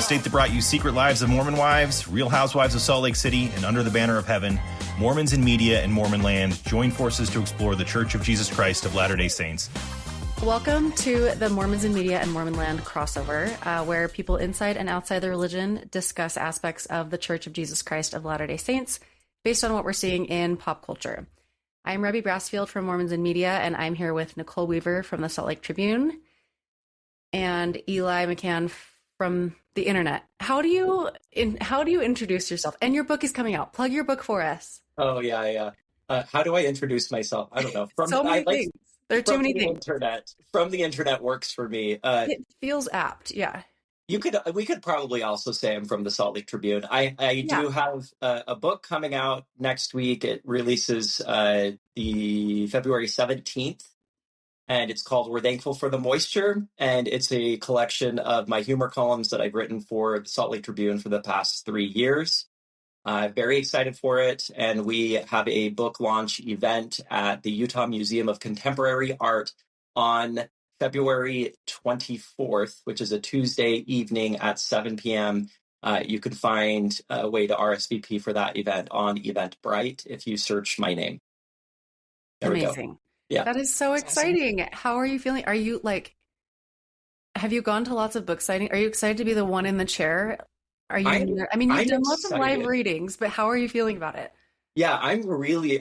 state that brought you Secret Lives of Mormon Wives, Real Housewives of Salt Lake City, and Under the Banner of Heaven, Mormons in Media and Mormon Land join forces to explore the Church of Jesus Christ of Latter-day Saints. Welcome to the Mormons in Media and Mormon Land crossover, where people inside and outside the religion discuss aspects of the Church of Jesus Christ of Latter-day Saints based on what we're seeing in pop culture. I'm Rebbie Brassfield from Mormons in Media, and I'm here with Nicole Weaver from the Salt Lake Tribune and Eli McCann from the internet. How do you introduce yourself? And your book is coming out. Plug your book for us. Oh yeah. How do I introduce myself? I don't know. So many things. There are too many things. From the internet works for me. It feels apt. Yeah. We could probably also say I'm from the Salt Lake Tribune. I do have a book coming out next week. It releases the February 17th, and it's called We're Thankful for the Moisture, and it's a collection of my humor columns that I've written for the Salt Lake Tribune for the past 3 years. Very excited for it, and we have a book launch event at the Utah Museum of Contemporary Art on February 24th, which is a Tuesday evening at 7 p.m. You can find a way to RSVP for that event on Eventbrite if you search my name. There Amazing. We go. Yeah. That is so exciting. Awesome. How are you feeling? Are you have you gone to lots of book signings? Are you excited to be the one in the chair? You've done lots of live readings, but how are you feeling about it? Yeah, I'm really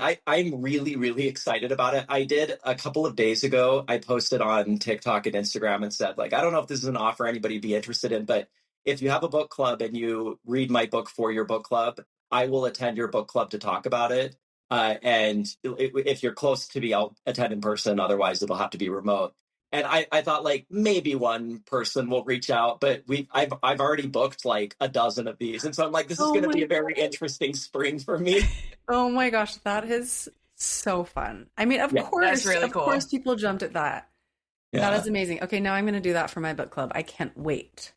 excited about it. I did a couple of days ago. I posted on TikTok and Instagram and said, I don't know if this is an offer anybody would be interested in, but if you have a book club and you read my book for your book club, I will attend your book club to talk about it. And if you're close to me, I'll attend in person. Otherwise, it'll have to be remote. And I thought maybe one person will reach out, but I've already booked a dozen of these. And so I'm this is going to be a very interesting spring for me. Oh my gosh, that is so fun. I mean, of course, that's really cool. Of course people jumped at that. Yeah. That is amazing. Okay, now I'm going to do that for my book club. I can't wait.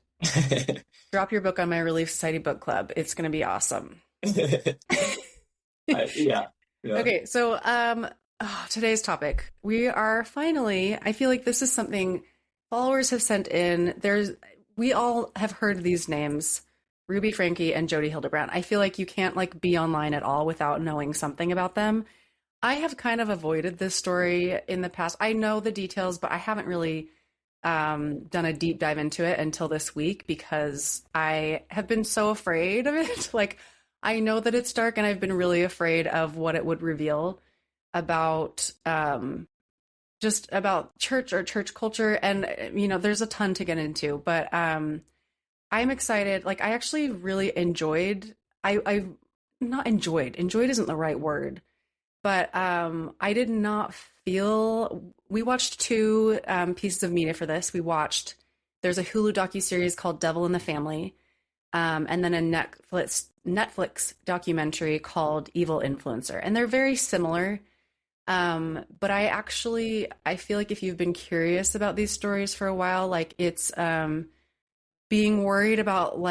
Drop your book on my Relief Society book club. It's going to be awesome. Yeah. Okay, so today's topic. We are finally, I feel like this is something followers have sent in. We all have heard these names, Ruby Franke and Jodi Hildebrandt. I feel like you can't be online at all without knowing something about them. I have kind of avoided this story in the past. I know the details, but I haven't really done a deep dive into it until this week because I have been so afraid of it. I know that it's dark and I've been really afraid of what it would reveal about just about church or church culture. And, there's a ton to get into, but I'm excited. I actually really enjoyed, enjoyed isn't the right word, but I did not feel, we watched 2 pieces of media for this. There's a Hulu docuseries called Devil in the Family, and then a Netflix documentary called Evil Influencer. And they're very similar. But I feel like if you've been curious about these stories for a while, it's being worried about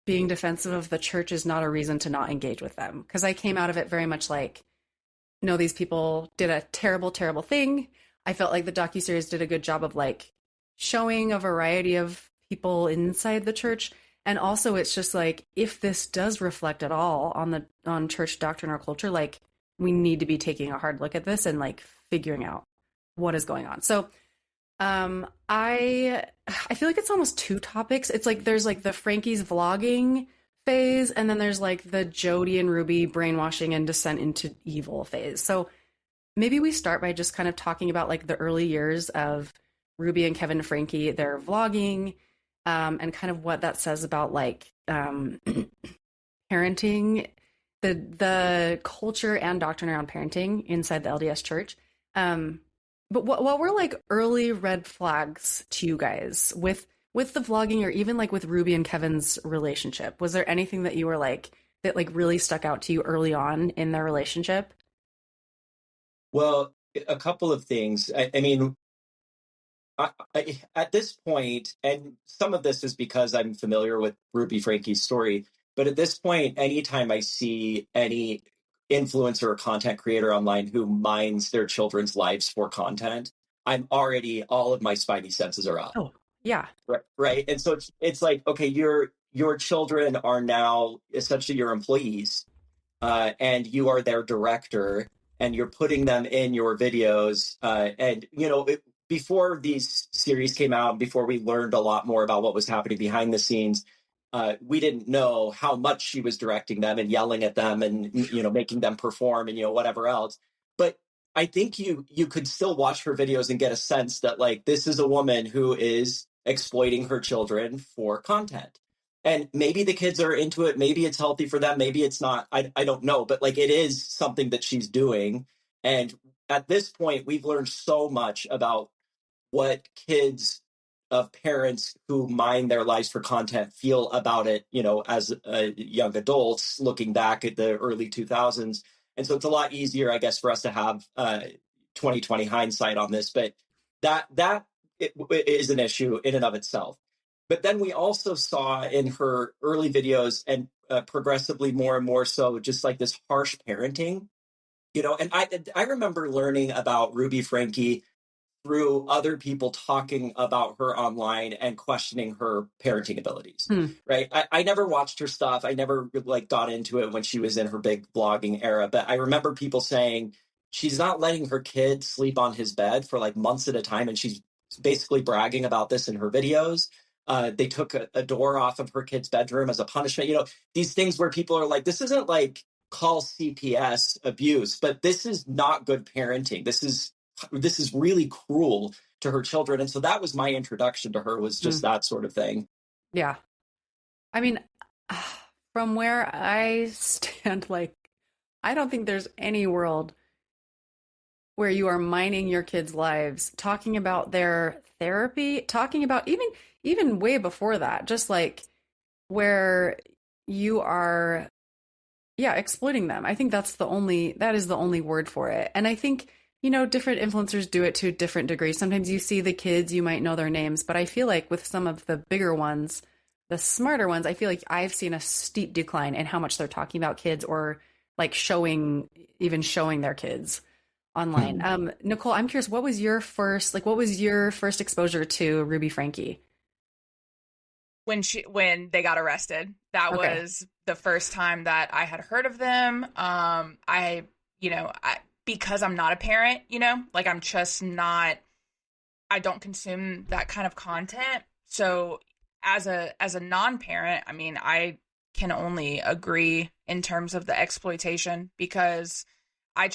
being defensive of the church is not a reason to not engage with them. Because I came out of it very much no, these people did a terrible, terrible thing. I felt like the docuseries did a good job of showing a variety of people inside the church. And also it's just if this does reflect at all on church doctrine or culture, we need to be taking a hard look at this and figuring out what is going on. So I feel like it's almost 2 topics. It's there's the Franke's vlogging phase, and then there's the Jodi and Ruby brainwashing and descent into evil phase. So maybe we start by just kind of talking about the early years of Ruby and Kevin Franke, their vlogging, and kind of what that says about parenting, the culture and doctrine around parenting inside the LDS church. But what were early red flags to you guys with the vlogging, or even with Ruby and Kevin's relationship? Was there anything that you were that really stuck out to you early on in their relationship? Well, a couple of things. I, at this point, and some of this is because I'm familiar with Ruby Franke's story, but at this point, anytime I see any influencer or content creator online who mines their children's lives for content, all of my spidey senses are up. Oh, yeah. Right. And so it's okay, your children are now essentially your employees, and you are their director, and you're putting them in your videos. And, before these series came out, before we learned a lot more about what was happening behind the scenes, we didn't know how much she was directing them and yelling at them and, making them perform and, whatever else. But I think you could still watch her videos and get a sense that, like, this is a woman who is exploiting her children for content. And maybe the kids are into it. Maybe it's healthy for them. Maybe it's not. I don't know. But, like, it is something that she's doing. And at this point, we've learned so much about what kids of parents who mine their lives for content feel about it, as young adults looking back at the early 2000s. And so it's a lot easier, I guess, for us to have 2020 hindsight on this. But that is an issue in and of itself. But then we also saw in her early videos, and progressively more and more so, just like this harsh parenting, and I remember learning about Ruby Franke through other people talking about her online and questioning her parenting abilities, right? I never watched her stuff. I never got into it when she was in her big blogging era, but I remember people saying she's not letting her kid sleep on his bed for months at a time. And she's basically bragging about this in her videos. They took a door off of her kid's bedroom as a punishment. These things where people are like, this isn't call CPS abuse, but this is not good parenting. This is really cruel to her children. And so that was my introduction to her, was just that sort of thing. Yeah. I mean, from where I stand, I don't think there's any world where you are mining your kids' lives, talking about their therapy, talking about even way before that, just where you are, exploiting them. I think that is the only word for it. And I think, different influencers do it to different degrees. Sometimes you see the kids, you might know their names, but I feel like with some of the bigger ones, the smarter ones, I feel like I've seen a steep decline in how much they're talking about kids, or showing their kids online. Nicole, I'm curious, what was your first exposure to Ruby Franke? When they got arrested. That was the first time that I had heard of them. Because I'm not a parent, I'm just not, I don't consume that kind of content. So as a non-parent, I mean, I can only agree in terms of the exploitation, because I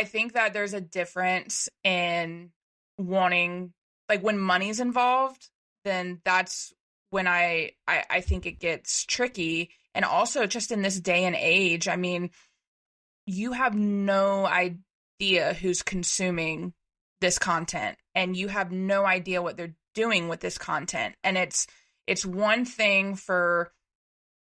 think that there's a difference in wanting, when money's involved, then that's when I think it gets tricky. And also just in this day and age, I mean, you have no idea who's consuming this content, and you have no idea what they're doing with this content. And it's one thing for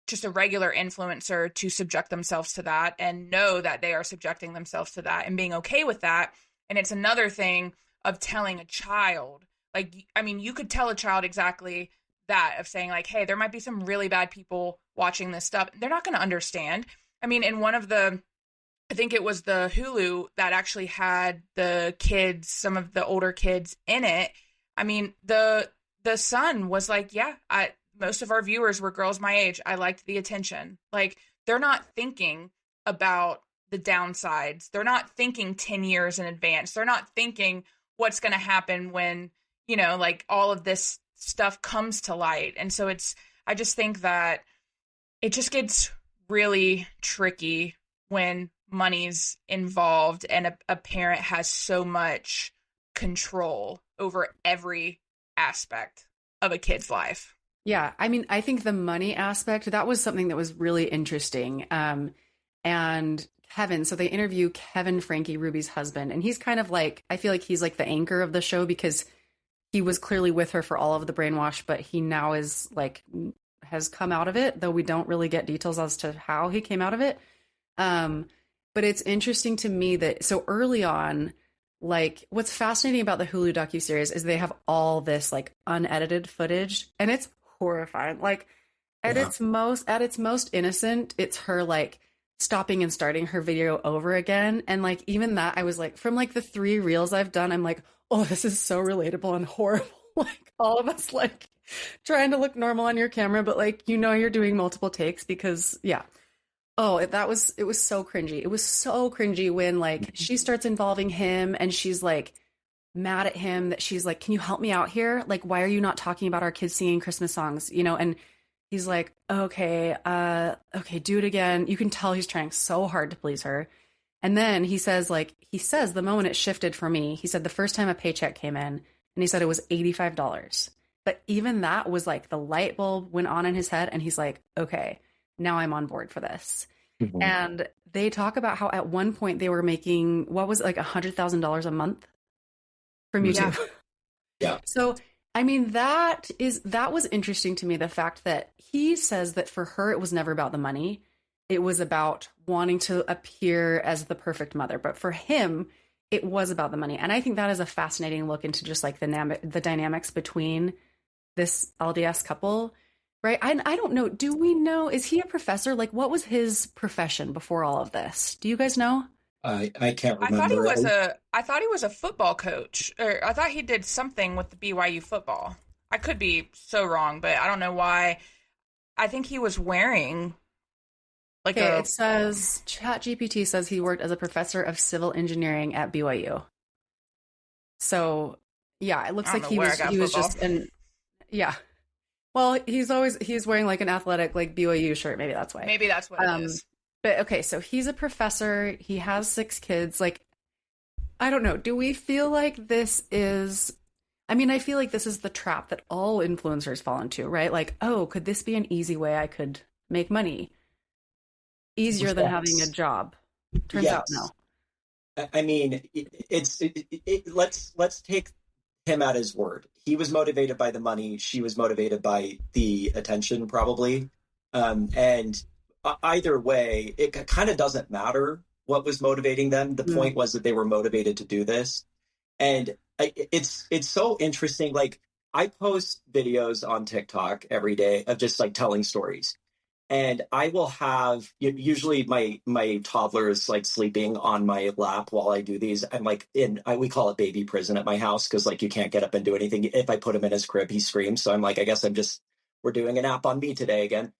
just a regular influencer to subject themselves to that and know that they are subjecting themselves to that and being okay with that. And it's another thing of telling a child, you could tell a child exactly that, of saying hey, there might be some really bad people watching this stuff. They're not going to understand. I mean, in one of I think it was the Hulu that actually had the kids, some of the older kids in it. I mean, the son was most of our viewers were girls my age. I liked the attention. They're not thinking about the downsides. They're not thinking 10 years in advance. They're not thinking what's going to happen when, all of this stuff comes to light. And so I just think that it just gets really tricky when money's involved and a parent has so much control over every aspect of a kid's life. Yeah. I mean, I think the money aspect, that was something that was really interesting. And Kevin, so they interview Kevin Franke, Ruby's husband, and he's kind of I feel like he's the anchor of the show, because he was clearly with her for all of the brainwash, but he now is has come out of it, though we don't really get details as to how he came out of it. But it's interesting to me that so early on, what's fascinating about the Hulu docuseries is they have all this unedited footage, and it's horrifying. At its most innocent, it's her stopping and starting her video over again. And even that, I was from the 3 reels I've done, I'm oh, this is so relatable and horrible. All of us trying to look normal on your camera, but like, you're doing multiple takes because, yeah. Oh, it was so cringy. It was so cringy when like she starts involving him and she's like mad at him that she's like, can you help me out here? Like, why are you not talking about our kids singing Christmas songs? And he's like, okay, okay, do it again. You can tell he's trying so hard to please her. And then he says the moment it shifted for me, he said the first time a paycheck came in and he said it was $85. But even that was like the light bulb went on in his head and he's like, okay, now I'm on board for this. Mm-hmm. And they talk about how at one point they were making, what was it, like $100,000 a month from YouTube. Yeah. So, I mean, that was interesting to me. The fact that he says that for her, it was never about the money. It was about wanting to appear as the perfect mother. But for him, it was about the money. And I think that is a fascinating look into just like the dynamics between this LDS couple, right? I don't know. Do we know, is he a professor? Like, what was his profession before all of this? Do you guys know? I can't remember. I thought he was a football coach, or I thought he did something with the BYU football. I could be so wrong, but I don't know why. I think he was wearing like it says ChatGPT says he worked as a professor of civil engineering at BYU. So yeah, it looks like he was just yeah. Well, he's wearing like an athletic like BYU shirt. Maybe that's why. Maybe that's what it is. But okay, so he's a professor. He has 6 kids. Like, I don't know. Do we feel like this is, I mean, I feel like this is the trap that all influencers fall into, right? Like, oh, could this be an easy way I could make money? Easier than having a job. Turns out no. I mean, let's take him at his word. He was motivated by the money. She was motivated by the attention, probably. And either way, it kind of doesn't matter what was motivating them. The point was that they were motivated to do this. And it's so interesting. Like, I post videos on TikTok every day of just like telling stories. And I will have, usually my toddler is like sleeping on my lap while I do these. I'm like we call it baby prison at my house because like you can't get up and do anything. If I put him in his crib, he screams. So I'm like, I guess we're doing a nap on me today again.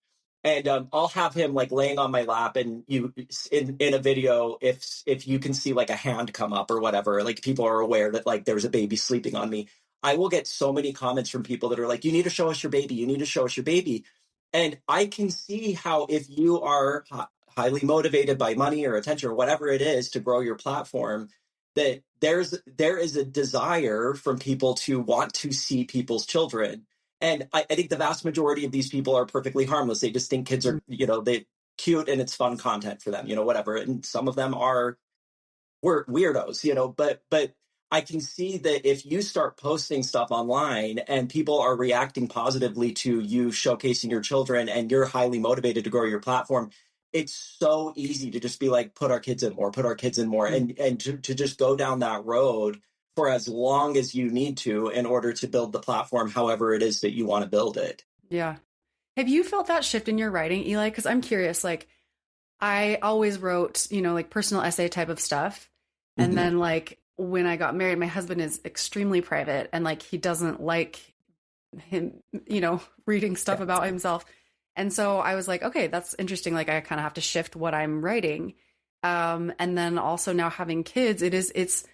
And I'll have him like laying on my lap, and in a video, if you can see like a hand come up or whatever, like people are aware that like there's a baby sleeping on me. I will get so many comments from people that are like, you need to show us your baby. You need to show us your baby. And I can see how if you are highly motivated by money or attention or whatever it is to grow your platform, that there is a desire from people to want to see people's children. And I think the vast majority of these people are perfectly harmless. They just think kids are, they cute and it's fun content for them, whatever. And some of them are weirdos, but I can see that if you start posting stuff online and people are reacting positively to you showcasing your children and you're highly motivated to grow your platform, it's so easy to just be like, put our kids in more, and to just go down that road for as long as you need to in order to build the platform however it is that you want to build it. Yeah. Have you felt that shift in your writing, Eli? Because I'm curious, like, I always wrote, like personal essay type of stuff. And then like when I got married, my husband is extremely private and like he doesn't like him, reading stuff about himself. And so I was like, okay, that's interesting. Like I kind of have to shift what I'm writing. And then also now having kids, it's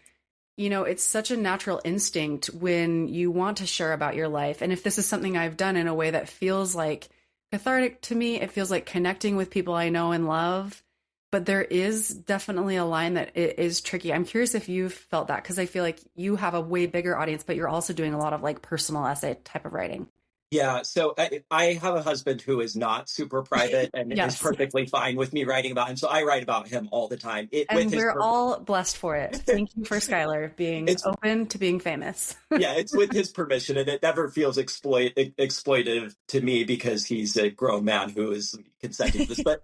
such a natural instinct when you want to share about your life. And if this is something I've done in a way that feels like cathartic to me, it feels like connecting with people I know and love. But there is definitely a line that is tricky. I'm curious if you've felt that, because I feel like you have a way bigger audience, but you're also doing a lot of like personal essay type of writing. Yeah. So I have a husband who is not super private and is perfectly fine with me writing about him. So I write about him all the time. And we're all blessed for it. Thank you for Skylar being open to being famous. Yeah, it's with his permission, and it never feels exploitive to me because he's a grown man who is consenting to this. But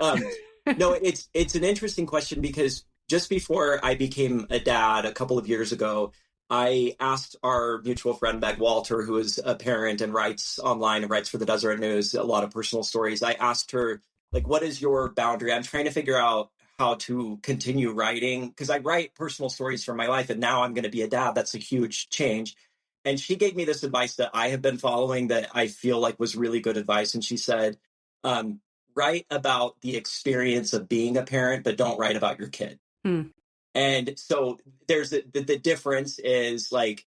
no, it's an interesting question because just before I became a dad a couple of years ago, I asked our mutual friend, Meg Walter, who is a parent and writes online and writes for the Deseret News, a lot of personal stories. I asked her, like, what is your boundary? I'm trying to figure out how to continue writing because I write personal stories from my life and now I'm going to be a dad. That's a huge change. And she gave me this advice that I have been following that I feel like was really good advice. And she said, write about the experience of being a parent, but don't write about your kid. And so there's the difference is like,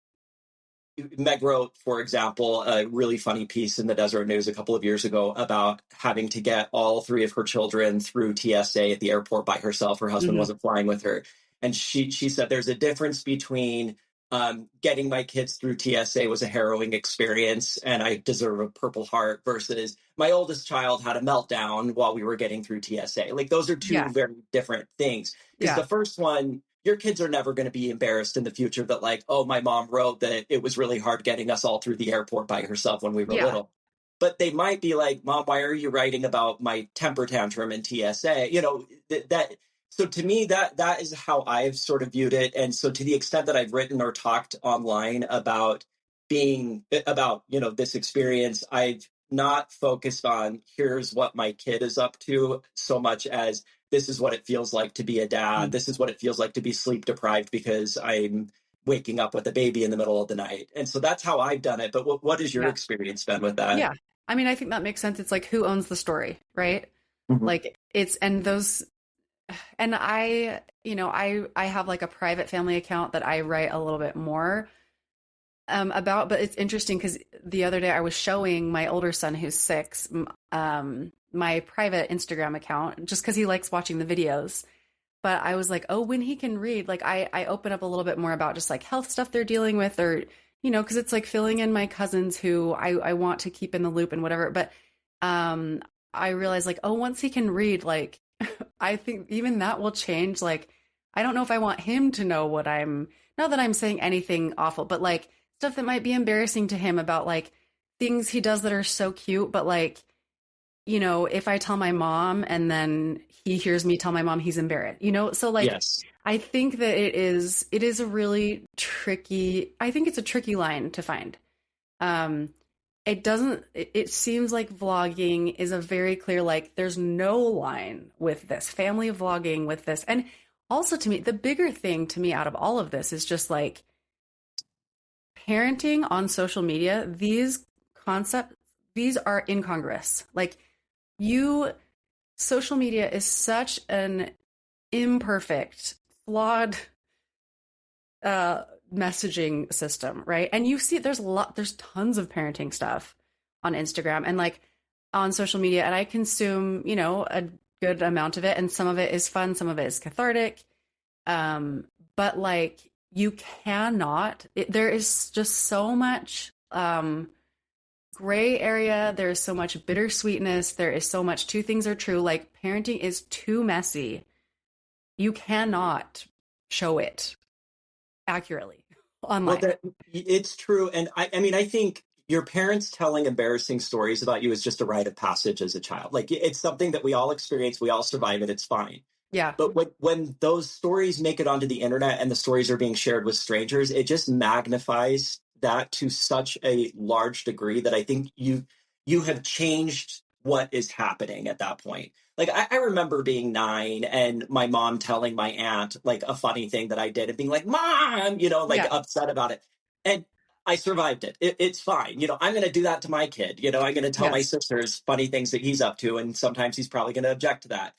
Meg wrote, for example, a really funny piece in the Deseret News a couple of years ago about having to get all 3 of her children through TSA at the airport by herself. Her husband wasn't flying with her. And she said there's a difference between getting my kids through TSA was a harrowing experience and I deserve a Purple Heart versus my oldest child had a meltdown while we were getting through TSA. Like those are two very different things. Because the first one, your kids are never going to be embarrassed in the future that like, oh, my mom wrote that it was really hard getting us all through the airport by herself when we were little. But they might be like, Mom, why are you writing about my temper tantrum in TSA? You know, that. So to me, that is how I've sort of viewed it. And so to the extent that I've written or talked online about this experience, I've not focused on here's what my kid is up to so much as this is what it feels like to be a dad. This is what it feels like to be sleep deprived because I'm waking up with a baby in the middle of the night. And so that's how I've done it. But what has your experience been with that? Yeah. I mean, I think that makes sense. It's like, who owns the story, right? Like and I have like a private family account that I write a little bit more about, but it's interesting because the other day I was showing my older son who's 6, my private Instagram account just because he likes watching the videos. But I was like, oh, when he can read, like I open up a little bit more about just like health stuff they're dealing with, or, you know, because it's like filling in my cousins who I want to keep in the loop and whatever. But I realized like, oh, once he can read, like, I think even that will change. Like, I don't know if I want him to know not that I'm saying anything awful, but like stuff that might be embarrassing to him about like things he does that are so cute. But like, you know, if I tell my mom and then he hears me tell my mom, he's embarrassed, you know? So like, I think that it is a really tricky, I think it's a tricky line to find. It seems like vlogging is a very clear, like there's no line with this, family vlogging with this. And also to me, the bigger thing to me out of all of this is just like parenting on social media. These concepts, these are incongruous. Like social media is such an imperfect, flawed, messaging system, right? And you see there's tons of parenting stuff on Instagram and like on social media, and I consume, you know, a good amount of it, and some of it is fun, some of it is cathartic, but like you cannot, there is just so much gray area, there is so much bittersweetness, there is so much two things are true, like parenting is too messy, you cannot show it accurately online. Well, it's true. And I mean, I think your parents telling embarrassing stories about you is just a rite of passage as a child. Like it's something that we all experience. We all survive it. It's fine. Yeah. But when those stories make it onto the internet and the stories are being shared with strangers, it just magnifies that to such a large degree that I think you have changed what is happening at that point. Like I remember being 9 and my mom telling my aunt like a funny thing that I did and being like, Mom, you know, like upset about it. And I survived it. It's fine. You know, I'm going to do that to my kid. You know, I'm going to tell my sisters funny things that he's up to. And sometimes he's probably going to object to that.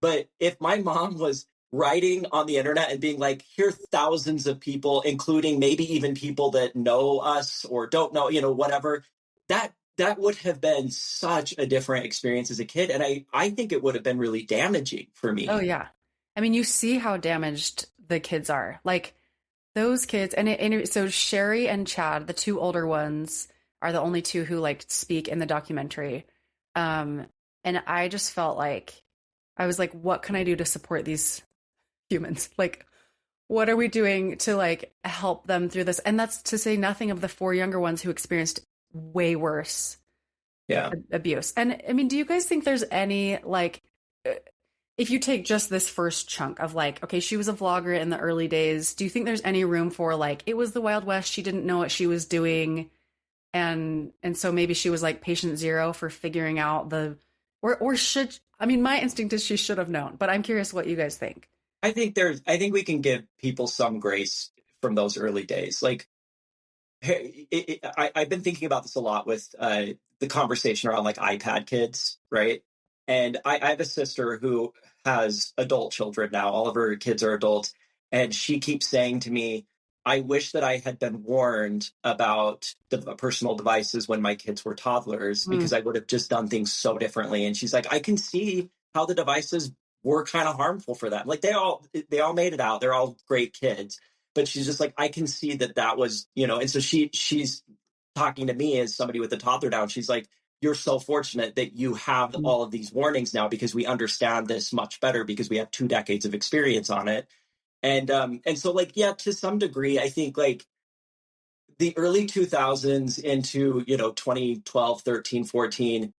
But if my mom was writing on the internet and being like, here are thousands of people, including maybe even people that know us or don't know, you know, whatever, that would have been such a different experience as a kid. And I think it would have been really damaging for me. Oh, yeah. I mean, you see how damaged the kids are. Like those kids. So Sherry and Chad, the 2 older ones, are the only 2 who like speak in the documentary. And I just felt like, I was like, what can I do to support these humans? Like, what are we doing to like help them through this? And that's to say nothing of the 4 younger ones who experienced way worse abuse. And I mean, do you guys think there's any like, if you take just this first chunk of like, okay, she was a vlogger in the early days, do you think there's any room for like, it was the Wild West, she didn't know what she was doing, and so maybe she was like patient zero for figuring out or should, I mean, my instinct is she should have known, but I'm curious what you guys think. I think we can give people some grace from those early days. Like I've been thinking about this a lot with the conversation around like iPad kids, right? And I have a sister who has adult children now. All of her kids are adults. And she keeps saying to me, I wish that I had been warned about the personal devices when my kids were toddlers, because I would have just done things so differently. And she's like, I can see how the devices were kind of harmful for them. Like they all made it out. They're all great kids. But she's just like, I can see that was, and so she's talking to me as somebody with a toddler now. She's like, you're so fortunate that you have all of these warnings now, because we understand this much better because we have 2 decades of experience on it. And so like, yeah, to some degree, I think like the early 2000s into, 2012, 13, 14,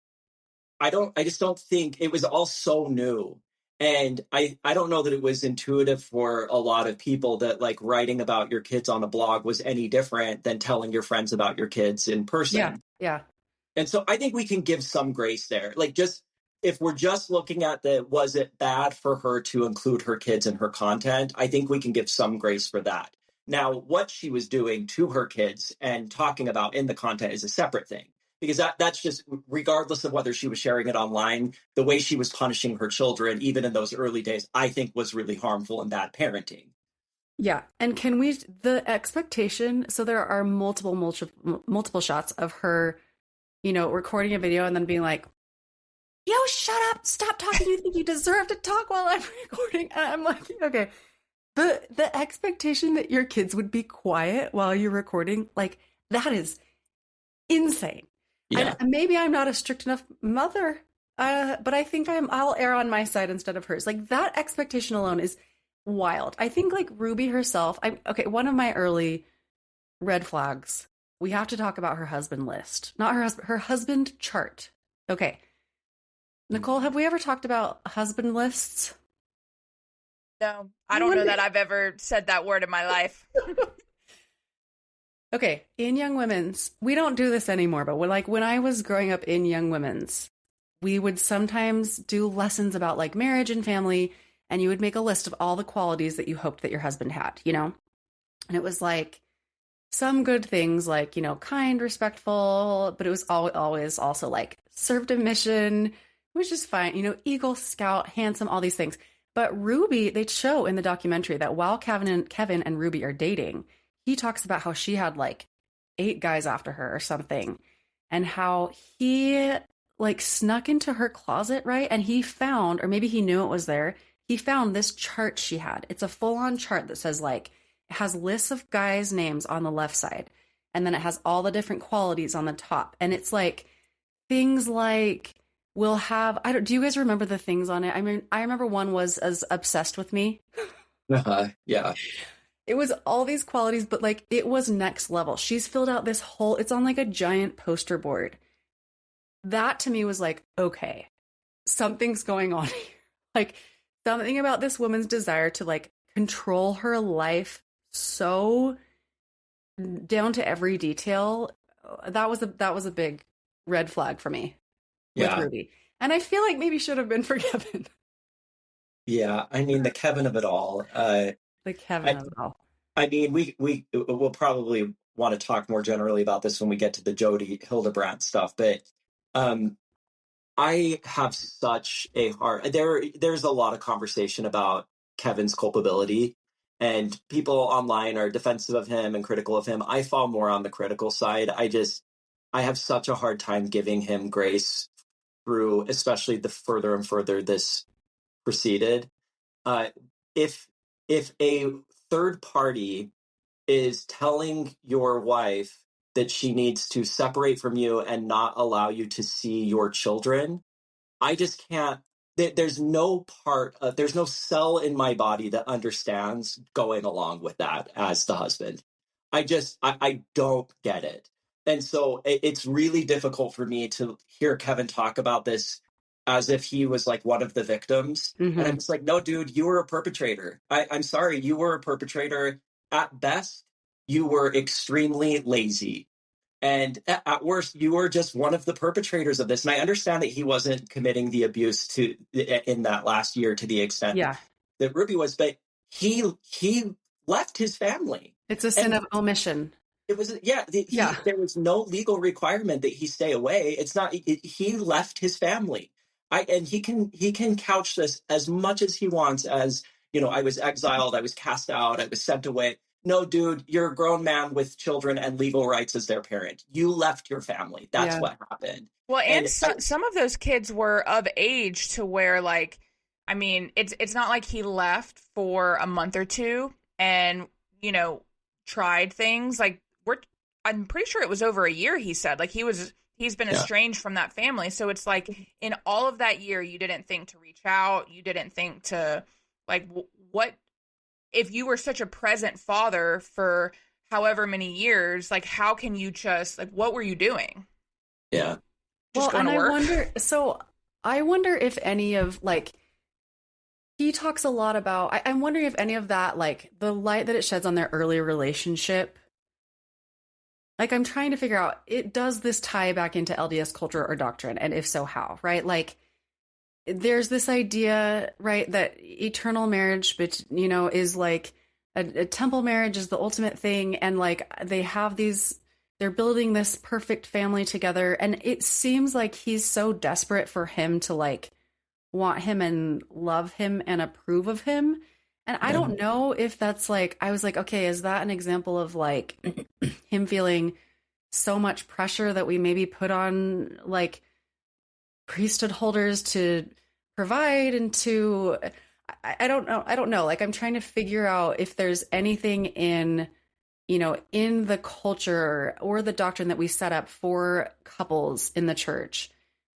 I just don't think it was all so new. And I don't know that it was intuitive for a lot of people that like writing about your kids on a blog was any different than telling your friends about your kids in person. Yeah. And so I think we can give some grace there. Like just if we're just looking at was it bad for her to include her kids in her content? I think we can give some grace for that. Now, what she was doing to her kids and talking about in the content is a separate thing. Because that's just, regardless of whether she was sharing it online, the way she was punishing her children, even in those early days, I think was really harmful and bad parenting. Yeah. And the expectation, so there are multiple shots of her, recording a video and then being like, yo, shut up, stop talking. You think you deserve to talk while I'm recording? And I'm like, okay. The expectation that your kids would be quiet while you're recording, like that is insane. Yeah. And maybe I'm not a strict enough mother, but I think I'll err on my side instead of hers. Like that expectation alone is wild. I think like Ruby herself, one of my early red flags, we have to talk about her husband list, not her husband chart. Okay. Nicole, have we ever talked about husband lists? No, I don't know that I've ever said that word in my life. Okay, in Young Women's, we don't do this anymore, but when I was growing up in Young Women's, we would sometimes do lessons about like marriage and family, and you would make a list of all the qualities that you hoped that your husband had, And it was like some good things like, kind, respectful, but it was always also like served a mission, which is fine, Eagle Scout, handsome, all these things. But Ruby, they show in the documentary that while Kevin and Ruby are dating, he talks about how she had like 8 guys after her or something, and how he like snuck into her closet, right? And he found, or maybe he knew it was there, he found this chart she had. It's a full-on chart that says like, it has lists of guys' names on the left side, and then it has all the different qualities on the top. And it's like things like, we'll have, do you guys remember the things on it? I mean, I remember one was as obsessed with me. Yeah. It was all these qualities, but like it was next level. She's filled out this whole, it's on like a giant poster board. That to me was like, okay, something's going on here. Like something about this woman's desire to like control her life so down to every detail. That was a big red flag for me with Ruby. And I feel like maybe should have been for Kevin. Yeah. I mean, the Kevin of it all. The Kevin of it all. I mean, we'll probably want to talk more generally about this when we get to the Jodi Hildebrandt stuff, but I have such a hard, there's a lot of conversation about Kevin's culpability, and people online are defensive of him and critical of him. I fall more on the critical side. I have such a hard time giving him grace through, especially the further and further this proceeded. If a third party is telling your wife that she needs to separate from you and not allow you to see your children, I just can't. There's no cell in my body that understands going along with that as the husband. I don't get it. And so it's really difficult for me to hear Kevin talk about this as if he was like one of the victims. Mm-hmm. And I'm just like, no, dude, you were a perpetrator. I'm sorry, you were a perpetrator. At best, you were extremely lazy. And at worst, you were just one of the perpetrators of this. And I understand that he wasn't committing the abuse in that last year to the extent that Ruby was, but he left his family. It's a sin of omission. It was, yeah, there was no legal requirement that he stay away. It's not, he left his family. And he can couch this as much as he wants as, I was exiled, I was cast out, I was sent away. No, dude, you're a grown man with children and legal rights as their parent. You left your family. That's what happened. Well, and some of those kids were of age to where, like, I mean, it's not like he left for a month or two and, tried things. Like, I'm pretty sure it was over a year, he said. Like, he's been estranged from that family. So it's like, in all of that year, you didn't think to reach out. You didn't think to, like, what, if you were such a present father for however many years, like, how can you just, like, what were you doing? Yeah. Just going to work? I wonder if any of, like, he talks a lot about, I'm wondering if any of that, like, the light that it sheds on their early relationship, like, I'm trying to figure out, does this tie back into LDS culture or doctrine? And if so, how, right? Like, there's this idea, right, that eternal marriage, is like a temple marriage is the ultimate thing. And like, they're building this perfect family together. And it seems like he's so desperate for him to, like, want him and love him and approve of him. And I don't know if that's, like, I was like, okay, is that an example of, like, him feeling so much pressure that we maybe put on, like, priesthood holders to provide and to, I don't know. Like, I'm trying to figure out if there's anything in the culture or the doctrine that we set up for couples in the church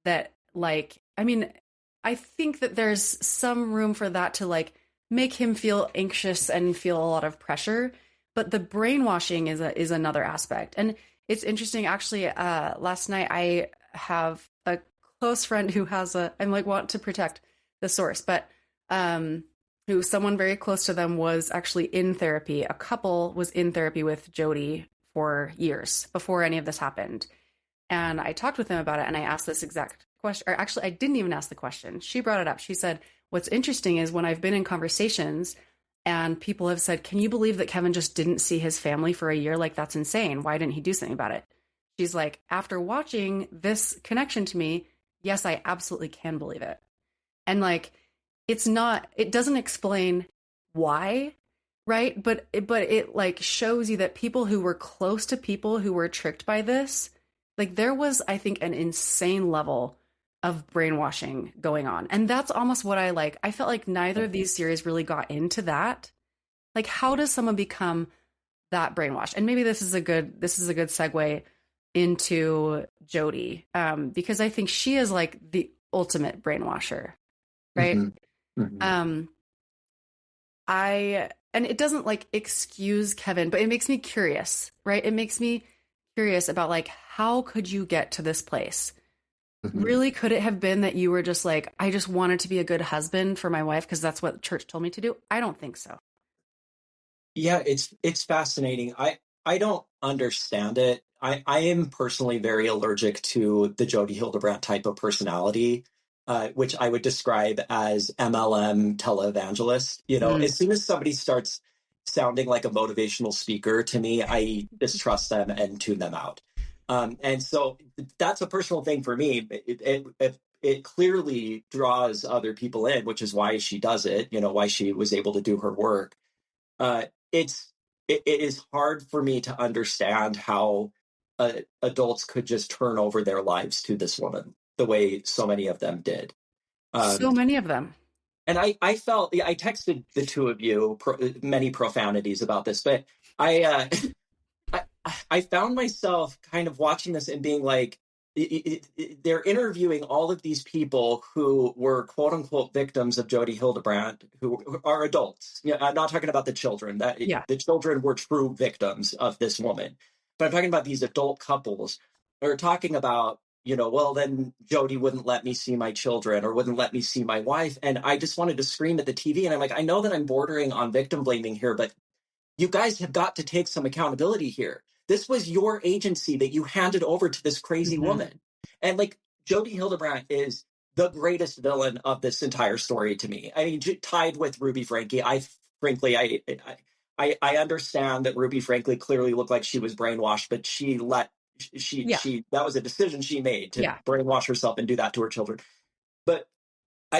that, like, I mean, I think that there's some room for that to, like, make him feel anxious and feel a lot of pressure. But the brainwashing is another aspect. And it's interesting, actually, last night I have a close friend who has I'm like, want to protect the source, but who someone very close to them was actually in therapy. A couple was in therapy with Jodi for years before any of this happened. And I talked with him about it, and I asked this exact question, or actually I didn't even ask the question. She brought it up. She said, what's interesting is when I've been in conversations and people have said, can you believe that Kevin just didn't see his family for a year? Like, that's insane. Why didn't he do something about it? She's like, after watching this connection to me, yes, I absolutely can believe it. And, like, it doesn't explain why, right? But it like shows you that people who were close to people who were tricked by this, like, there was, I think, an insane level of brainwashing going on. And that's almost what I felt like neither of these series really got into that. Like, how does someone become that brainwashed? And maybe this is a good segue into Jodi, because I think she is, like, the ultimate brainwasher, right? Mm-hmm. Mm-hmm. And it doesn't, like, excuse Kevin, but it makes me curious, right? It makes me curious about, like, how could you get to this place? Mm-hmm. Really, could it have been that you were just like, I just wanted to be a good husband for my wife because that's what the church told me to do? I don't think so. Yeah, it's fascinating. I don't understand it. I am personally very allergic to the Jodi Hildebrandt type of personality, which I would describe as MLM televangelist. As soon as somebody starts sounding like a motivational speaker, to me, I distrust them and tune them out. And so that's a personal thing for me. It clearly draws other people in, which is why she does it, why she was able to do her work. It is hard for me to understand how adults could just turn over their lives to this woman the way so many of them did. So many of them. And I felt, I texted the two of you many profanities about this, but I found myself kind of watching this and being like, they're interviewing all of these people who were quote unquote victims of Jodi Hildebrandt, who are adults. I'm not talking about the children. The children were true victims of this woman, but I'm talking about these adult couples. They're talking about, well, then Jodi wouldn't let me see my children or wouldn't let me see my wife. And I just wanted to scream at the TV. And I'm like, I know that I'm bordering on victim blaming here, but you guys have got to take some accountability here. This was your agency that you handed over to this crazy woman. And, like, Jodi Hildebrandt is the greatest villain of this entire story to me. I mean, tied with Ruby Franke. I understand that Ruby frankly clearly looked like she was brainwashed, but that was a decision she made to brainwash herself and do that to her children. But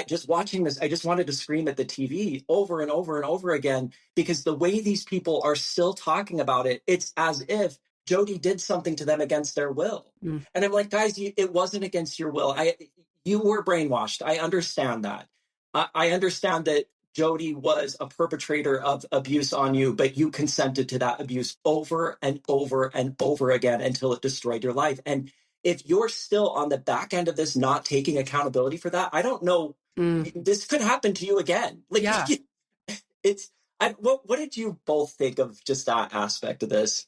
just watching this, I just wanted to scream at the TV over and over and over again, because the way these people are still talking about it, it's as if Jodi did something to them against their will. And I'm like, guys, it wasn't against your will. You were brainwashed. I understand that. I understand that Jodi was a perpetrator of abuse on you, but you consented to that abuse over and over and over again until it destroyed your life. And if you're still on the back end of this, not taking accountability for that, I don't know. This could happen to you again. Like, what did you both think of just that aspect of this?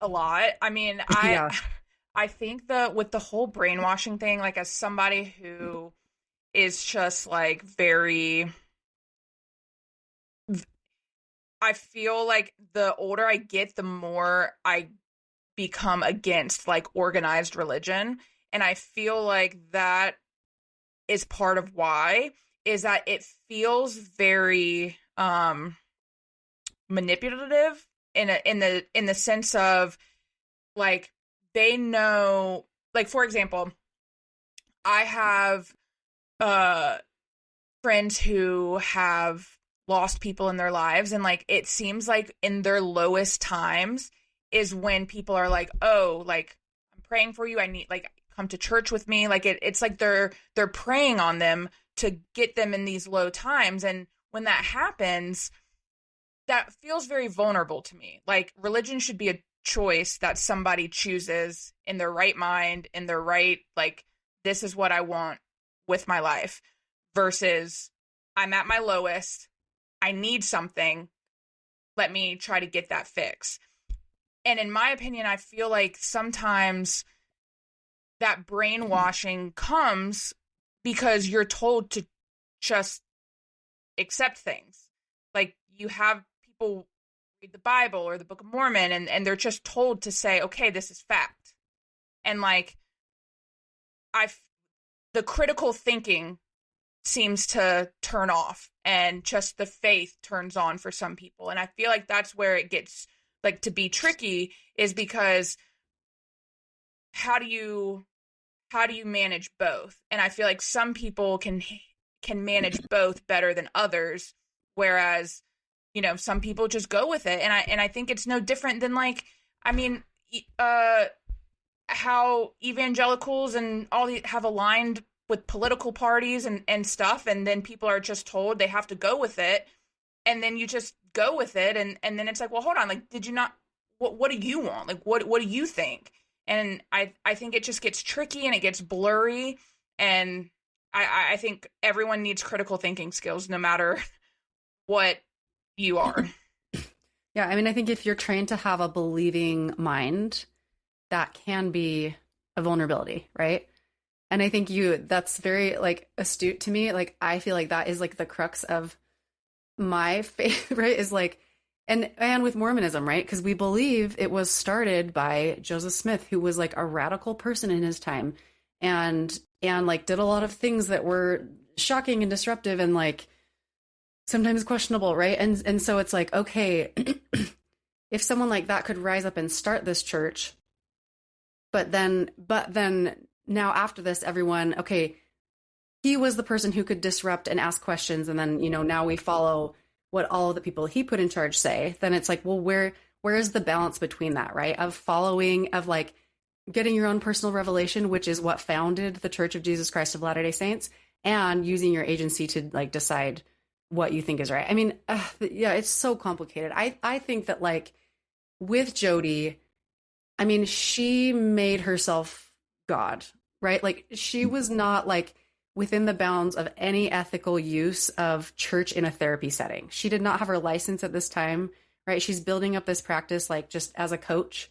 A lot. I mean, I think that with the whole brainwashing thing, like, as somebody who is just like I feel like the older I get, the more I become against like organized religion. And I feel like that is part of why, is that it feels very manipulative in the sense of, like, they know, like, for example, I have friends who have lost people in their lives, and like it seems like in their lowest times is when people are like, oh, like, I'm praying for you, I need, like, come to church with me. Like it's like they're preying on them to get them in these low times. And when that happens, that feels very vulnerable to me. Like, religion should be a choice that somebody chooses in their right mind, in their right, like, this is what I want with my life, versus I'm at my lowest, I need something, let me try to get that fix. And in my opinion, I feel like sometimes that brainwashing comes because you're told to just accept things. Like, you have people read the Bible or the Book of Mormon, and they're just told to say, okay, this is fact. And like, the critical thinking seems to turn off, and just the faith turns on for some people. And I feel like that's where it gets like to be tricky, is because how do you manage both? And I feel like some people can manage both better than others, whereas, you know, some people just go with it. And I think it's no different than, like, I mean, how evangelicals and all have aligned with political parties and stuff, and then people are just told they have to go with it, and then you just go with it, and then it's like, well, hold on, like, did you not, what do you want? Like, what do you think? And I think it just gets tricky and it gets blurry, and I think everyone needs critical thinking skills, no matter what you are. Yeah, I mean, I think if you're trained to have a believing mind, that can be a vulnerability, right? And I think that's very, like, astute to me. Like, I feel like that is like the crux of my faith, right? Is like, and with Mormonism, right? Because we believe it was started by Joseph Smith, who was like a radical person in his time, and like did a lot of things that were shocking and disruptive and like sometimes questionable, right? And so it's like, okay, if someone like that could rise up and start this church, but then now after this, everyone, okay, he was the person who could disrupt and ask questions, and then, you know, now we follow what all of the people he put in charge say. Then it's like, well, where is the balance between that, right? Of following, of like getting your own personal revelation, which is what founded the Church of Jesus Christ of Latter-day Saints, and using your agency to like decide what you think is right. I mean, yeah, it's so complicated. I think that, like, with Jodi, I mean, she made herself God, right? Like, she was not like within the bounds of any ethical use of church in a therapy setting. She did not have her license at this time, right? She's building up this practice, like, just as a coach.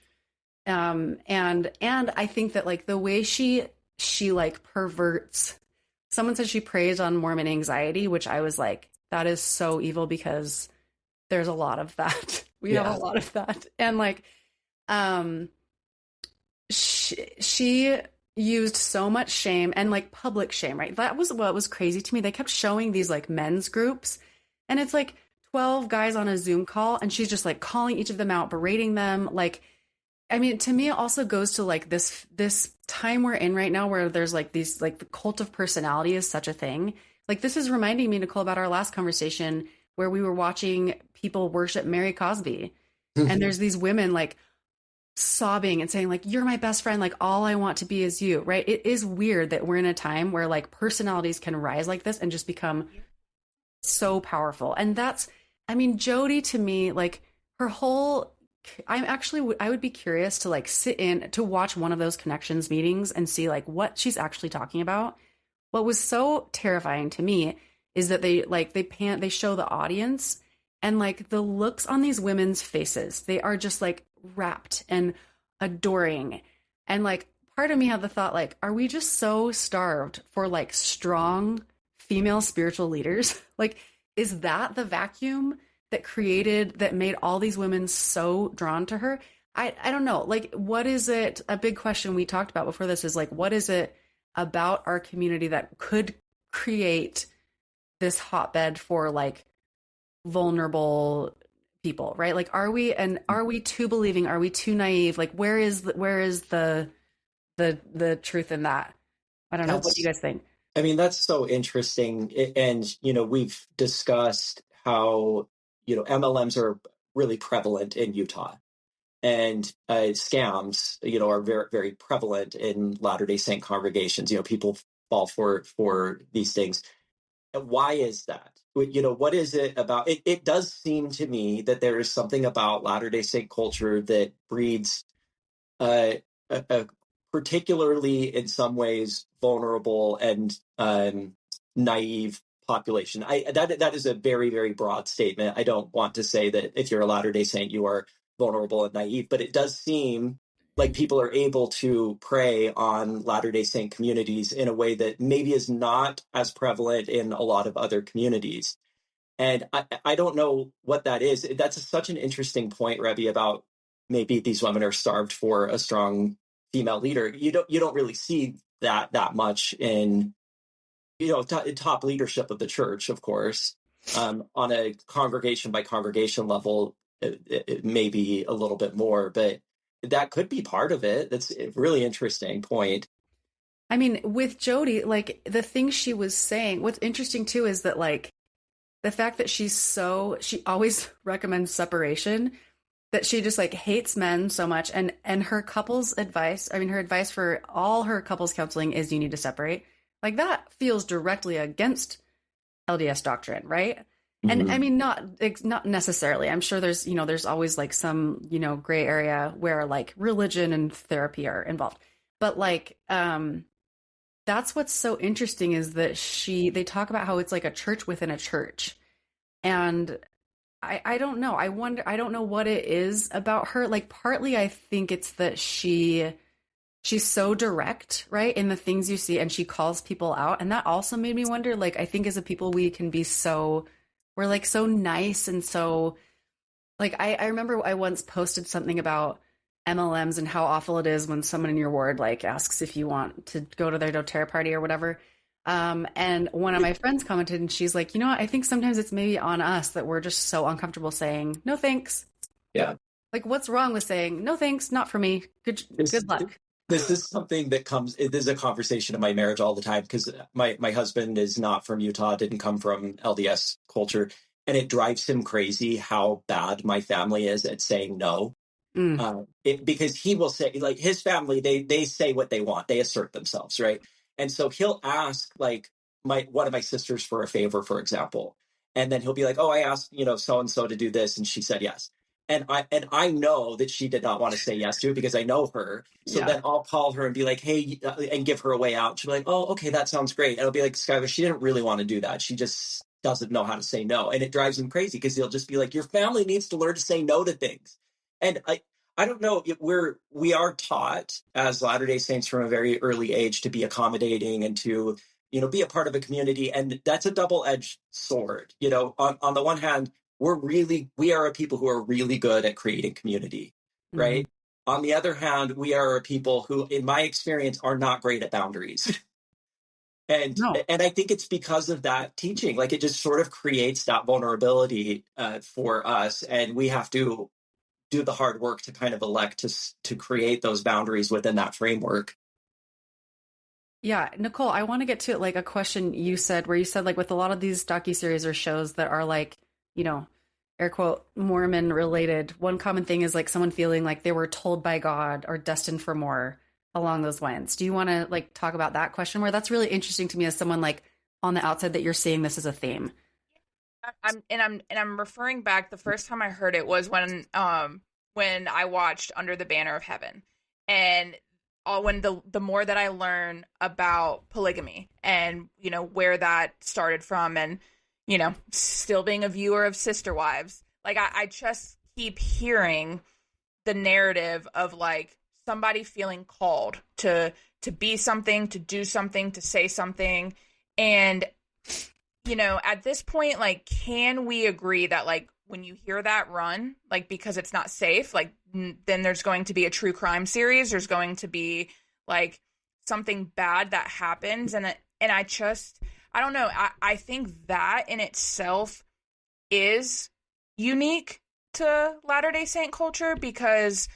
And I think that, like, the way she like perverts, someone said she preys on Mormon anxiety, which I was like, that is so evil, because there's a lot of that. We have a lot of that. And like, she used so much shame, and like public shame, right? That was what was crazy to me. They kept showing these like men's groups, and it's like 12 guys on a Zoom call, and she's just like calling each of them out, berating them. Like, I mean, to me, it also goes to like this time we're in right now where there's like these, like the cult of personality is such a thing. Like, this is reminding me, Nicole, about our last conversation where we were watching people worship Mary Cosby. And there's these women like sobbing and saying like, you're my best friend. Like, all I want to be is you, right? It is weird that we're in a time where like personalities can rise like this and just become so powerful. And that's, I mean, Jodi, to me, like her whole, I would be curious to like sit in to watch one of those connections meetings and see like what she's actually talking about. What was so terrifying to me is that they show the audience, and like the looks on these women's faces, they are just like rapt and adoring. And like part of me had the thought, like, are we just so starved for like strong female spiritual leaders? Like, is that the vacuum that made all these women so drawn to her? I don't know. Like, what is it? A big question we talked about before this is like, what is it about our community that could create this hotbed for like vulnerable people, right? Like, are we too believing? Are we too naive? Like, where is the truth in that? I don't know. What do you guys think? I mean, that's so interesting. And, we've discussed how, MLMs are really prevalent in Utah, and scams, are very, very prevalent in Latter-day Saint congregations. People fall for these things. And why is that? What is it about it? It does seem to me that there is something about Latter-day Saint culture that breeds a particularly, in some ways, vulnerable and naive population. That is a very, very broad statement. I don't want to say that if you're a Latter-day Saint, you are vulnerable and naive, but it does seem like people are able to prey on Latter-day Saint communities in a way that maybe is not as prevalent in a lot of other communities. And I don't know what that is. That's such an interesting point, Rebbie, about maybe these women are starved for a strong female leader. You don't really see that much in top leadership of the church, of course. On a congregation by congregation level, it may be a little bit more, but that could be part of it. That's a really interesting point. I mean, with Jodi, like the thing she was saying, what's interesting too is that like the fact that she always recommends separation, that she just like hates men so much, and her couples advice, I mean, her advice for all her couples counseling is you need to separate. Like that feels directly against LDS doctrine, right? Mm-hmm. And I mean, not necessarily. I'm sure there's always like some, gray area where like religion and therapy are involved. But like, that's what's so interesting is that they talk about how it's like a church within a church. And I don't know. I don't know what it is about her. Like partly I think it's that she's so direct, right? In the things you see, and she calls people out. And that also made me wonder, like, I think as a people, we can be we're like so nice. And so like, I remember I once posted something about MLMs and how awful it is when someone in your ward like asks if you want to go to their doTERRA party or whatever. And one of my friends commented, and she's like, what? I think sometimes it's maybe on us that we're just so uncomfortable saying no thanks. Yeah. Like, what's wrong with saying no thanks? Not for me. Good luck. This is something that this is a conversation in my marriage all the time, because my husband is not from Utah, didn't come from LDS culture, and it drives him crazy how bad my family is at saying no. Because he will say, like, his family, they say what they want, they assert themselves, right? And so he'll ask like one of my sisters for a favor, for example, and then he'll be like, oh, I asked so and so to do this, and she said yes. And I know that she did not want to say yes to it because I know her. So then I'll call her and be like, hey, and give her a way out. She'll be like, oh, okay, that sounds great. And I'll be like, Skylar, she didn't really want to do that. She just doesn't know how to say no. And it drives him crazy because he'll just be like, your family needs to learn to say no to things. And I don't know, we are taught as Latter-day Saints from a very early age to be accommodating and to, be a part of a community. And that's a double-edged sword. On the one hand, we are a people who are really good at creating community, right? Mm-hmm. On the other hand, we are a people who, in my experience, are not great at boundaries. And No. and I think it's because of that teaching. Like, it just sort of creates that vulnerability for us, and we have to do the hard work to kind of elect to create those boundaries within that framework. Yeah, Nicole, I want to get to like a question you said where you said like with a lot of these docuseries or shows that are like, you know, air quote Mormon related, one common thing is like someone feeling like they were told by God or destined for more along those lines. Do you want to like talk about that question more? That's really interesting to me as someone like on the outside that you're seeing this as a theme. I'm referring back. The first time I heard it was when I watched Under the Banner of Heaven, and when the more that I learn about polygamy and where that started from, and still being a viewer of Sister Wives, like I just keep hearing the narrative of like somebody feeling called to be something, to do something, to say something, and at this point, like, can we agree that, like, when you hear that, run, like, because it's not safe, like, then there's going to be a true crime series, there's going to be, like, something bad that happens, and I don't know, I think that in itself is unique to Latter-day Saint culture, because,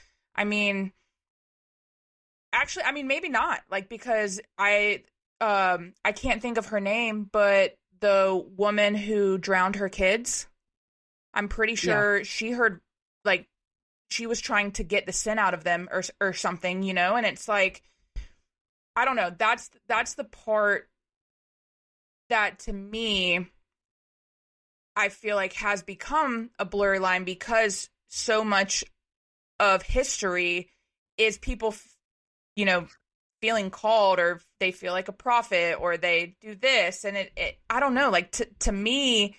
actually, maybe not, like, because I can't think of her name, but the woman who drowned her kids, I'm pretty sure she heard, like, she was trying to get the sin out of them or something, and it's like, I don't know, that's the part that to me I feel like has become a blurry line, because so much of history is people feeling called, or they feel like a prophet, or they do this, and it I don't know, like to me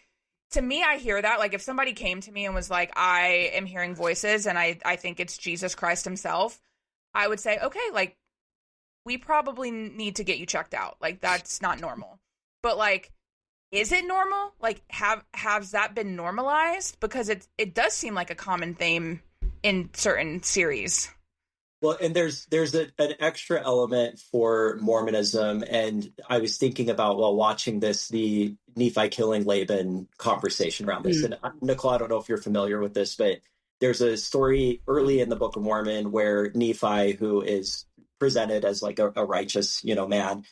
I hear that, like, if somebody came to me and was like, I am hearing voices and I think it's Jesus Christ himself, I would say, okay, like, we probably need to get you checked out, like, that's not normal. But, like, is it normal? Like, has that been normalized? Because it does seem like a common theme in certain series. Well, and there's an extra element for Mormonism, and I was thinking about while watching this, the Nephi killing Laban conversation around this. And Nicole, I don't know if you're familiar with this, but there's a story early in the Book of Mormon where Nephi, who is presented as like a righteous, man,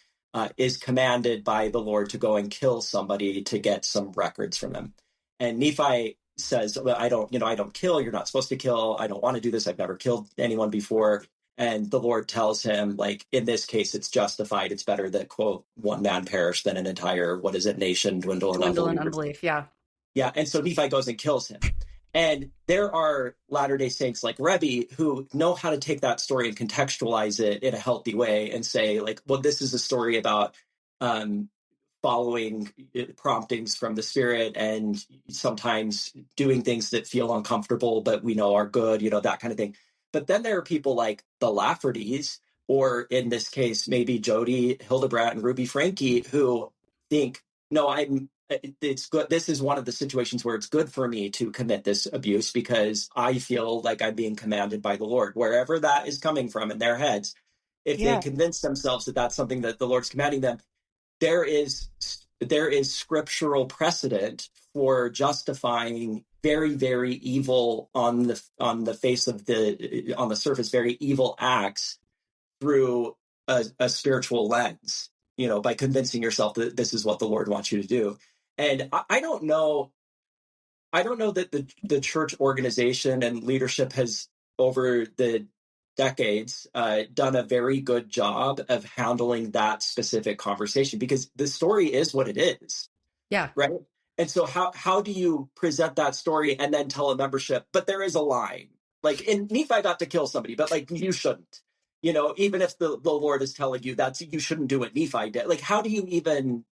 is commanded by the Lord to go and kill somebody to get some records from him. And Nephi says, well, I don't kill. You're not supposed to kill. I don't want to do this. I've never killed anyone before. And the Lord tells him, like, in this case, it's justified. It's better that, quote, one man perish than an entire, nation dwindle in unbelief. Yeah. Yeah. And so Nephi goes and kills him. And there are Latter-day Saints like Rebbie who know how to take that story and contextualize it in a healthy way and say, like, well, this is a story about following promptings from the Spirit and sometimes doing things that feel uncomfortable, but we know are good, that kind of thing. But then there are people like the Laffertys, or in this case, maybe Jodi Hildebrandt and Ruby Franke, who think, no, it's good. This is one of the situations where it's good for me to commit this abuse because I feel like I'm being commanded by the Lord, wherever that is coming from in their heads. If they convince themselves that that's something that the Lord's commanding them, there is scriptural precedent for justifying very, very evil on the surface, very evil acts through a spiritual lens, by convincing yourself that this is what the Lord wants you to do. And I don't know that the church organization and leadership has, over the decades, done a very good job of handling that specific conversation, because the story is what it is. Yeah. Right. And so how do you present that story and then tell a membership, but there is a line, like, and Nephi got to kill somebody, but like, you shouldn't, even if the Lord is telling you that you shouldn't do what Nephi did. Like, how do you even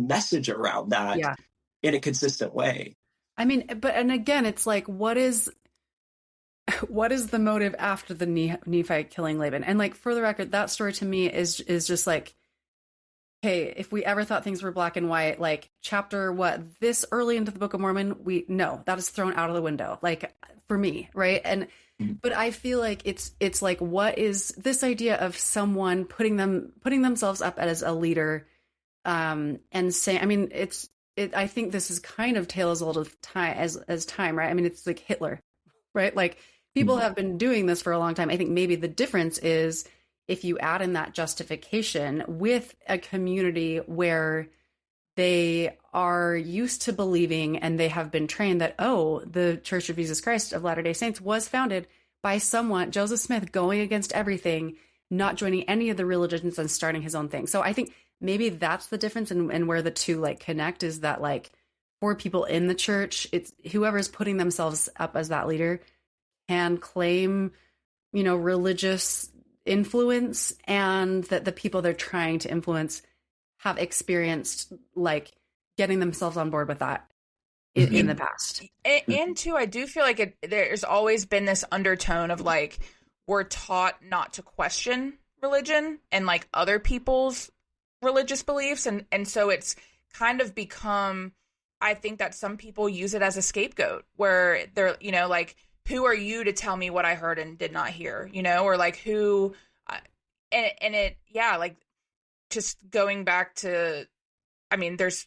message around that in a consistent way? I mean, and again, it's like, what is the motive after the Nephi killing Laban? And like, for the record, that story to me is just like, hey, if we ever thought things were black and white, like chapter this early into the Book of Mormon, no, that is thrown out of the window, like for me, right? And but I feel like it's like, what is this idea of someone putting themselves up as a leader, and saying, I mean, I think this is kind of tale as old of time as time, right? I mean, it's like Hitler, right? Like people have been doing this for a long time. I think maybe the difference is if you add in that justification with a community where they are used to believing and they have been trained that, the Church of Jesus Christ of Latter-day Saints was founded by someone, Joseph Smith, going against everything, not joining any of the religions and starting his own thing. So I think maybe that's the difference, and where the two like connect is that, like, for people in the church, it's whoever's putting themselves up as that leader can claim, religious influence, and that the people they're trying to influence have experienced like getting themselves on board with that in the past. And too, I do feel like there's always been this undertone of like, we're taught not to question religion and like other people's religious beliefs. And so it's kind of become, I think that some people use it as a scapegoat where they're, like, who are you to tell me what I heard and did not hear, or like who, and it, yeah, like just going back to, I mean, there's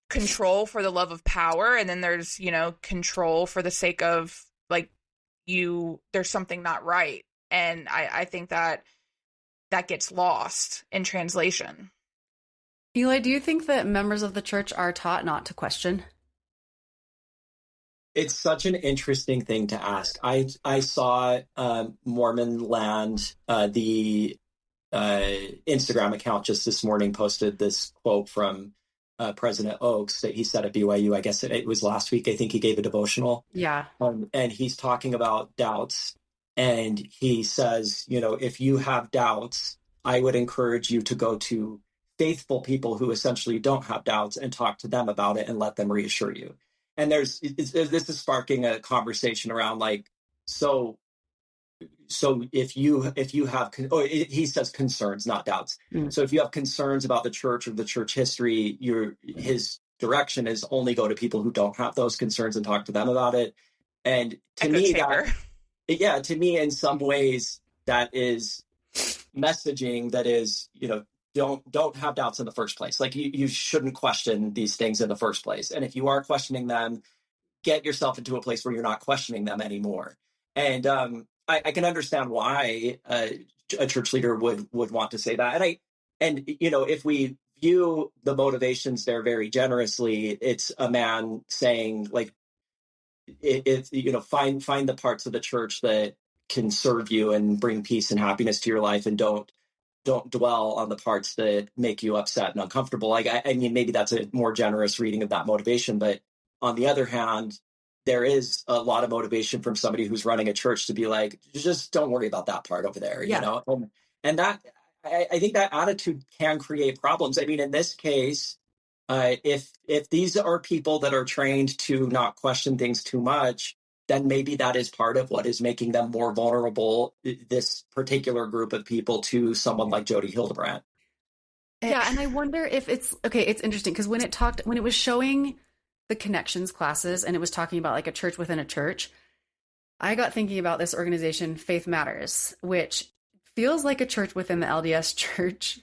control for the love of power, and then there's, control for the sake of like there's something not right. And I think that gets lost in translation. Eli, do you think that members of the church are taught not to question? It's such an interesting thing to ask. I saw Mormon Land, the Instagram account just this morning posted this quote from President Oaks that he said at BYU. I guess it was last week. I think he gave a devotional. Yeah. And he's talking about doubts. And he says, if you have doubts, I would encourage you to go to faithful people who essentially don't have doubts and talk to them about it and let them reassure you. And this is sparking a conversation around like, so if you have, he says concerns, not doubts. So if you have concerns about the church or the church history, his direction is only go to people who don't have those concerns and talk to them about it. And to me, in some ways, that is messaging that is, don't have doubts in the first place. Like you shouldn't question these things in the first place. And if you are questioning them, get yourself into a place where you're not questioning them anymore. And I can understand why a church leader would want to say that. And if we view the motivations there very generously, it's a man saying like, find the parts of the church that can serve you and bring peace and happiness to your life, and don't dwell on the parts that make you upset and uncomfortable. Like, I mean, maybe that's a more generous reading of that motivation. But on the other hand, there is a lot of motivation from somebody who's running a church to be like, just don't worry about that part over there, And that, I think that attitude can create problems. I mean, in this case, if these are people that are trained to not question things too much, then maybe that is part of what is making them more vulnerable, this particular group of people, to someone like Jodi Hildebrandt. Yeah, and I wonder if it's interesting because when it was showing the connections classes and it was talking about like a church within a church, I got thinking about this organization, Faith Matters, which feels like a church within the LDS church.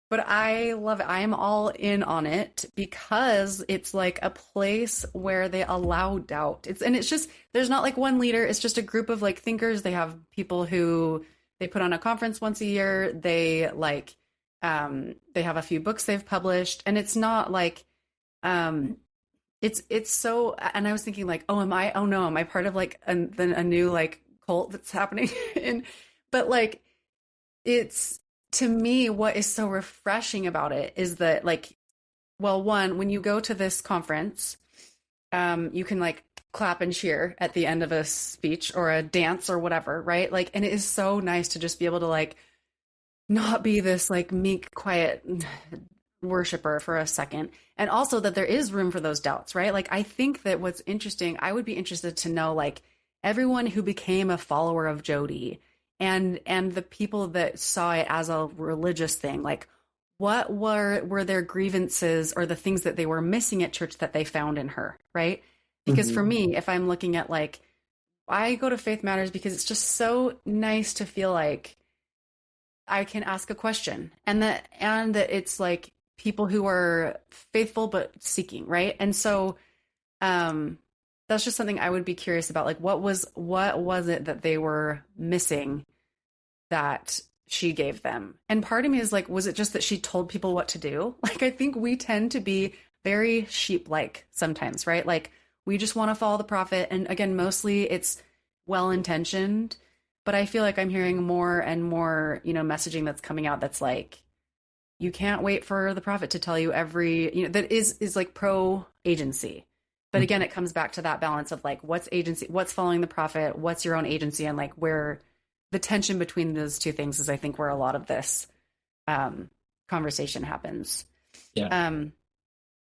But I love it. I am all in on it because it's like a place where they allow doubt. It's just, there's not like one leader. It's just a group of like thinkers. They have people who they put on a conference once a year. They like, they have a few books they've published, and it's not like, it's so, and I was thinking like, am I part of like a new like cult that's happening? But like, it's, to me, what is so refreshing about it is that, like, well, one, when you go to this conference, you can like clap and cheer at the end of a speech or a dance or whatever, right? Like, and it is so nice to just be able to like not be this like meek, quiet worshiper for a second. And also that there is room for those doubts, right? Like, I think that what's interesting, I would be interested to know like everyone who became a follower of Jodi and the people that saw it as a religious thing, like, what were their grievances or the things that they were missing at church that they found in her, right? Because for me, if I'm looking at like, I go to Faith Matters because it's just so nice to feel like I can ask a question, and that it's like people who are faithful but seeking, right? And so that's just something I would be curious about. Like, what was it that they were missing that she gave them? And part of me is like, was it just that she told people what to do? Like, I think we tend to be very sheep-like sometimes, right? Like, we just want to follow the prophet. And again, mostly it's well-intentioned, but I feel like I'm hearing more and more, messaging that's coming out that's like, you can't wait for the prophet to tell you every, that is like pro-agency. But again, it comes back to that balance of like, what's agency, what's following the prophet, what's your own agency, and like where the tension between those two things is, I think, where a lot of this conversation happens. Yeah.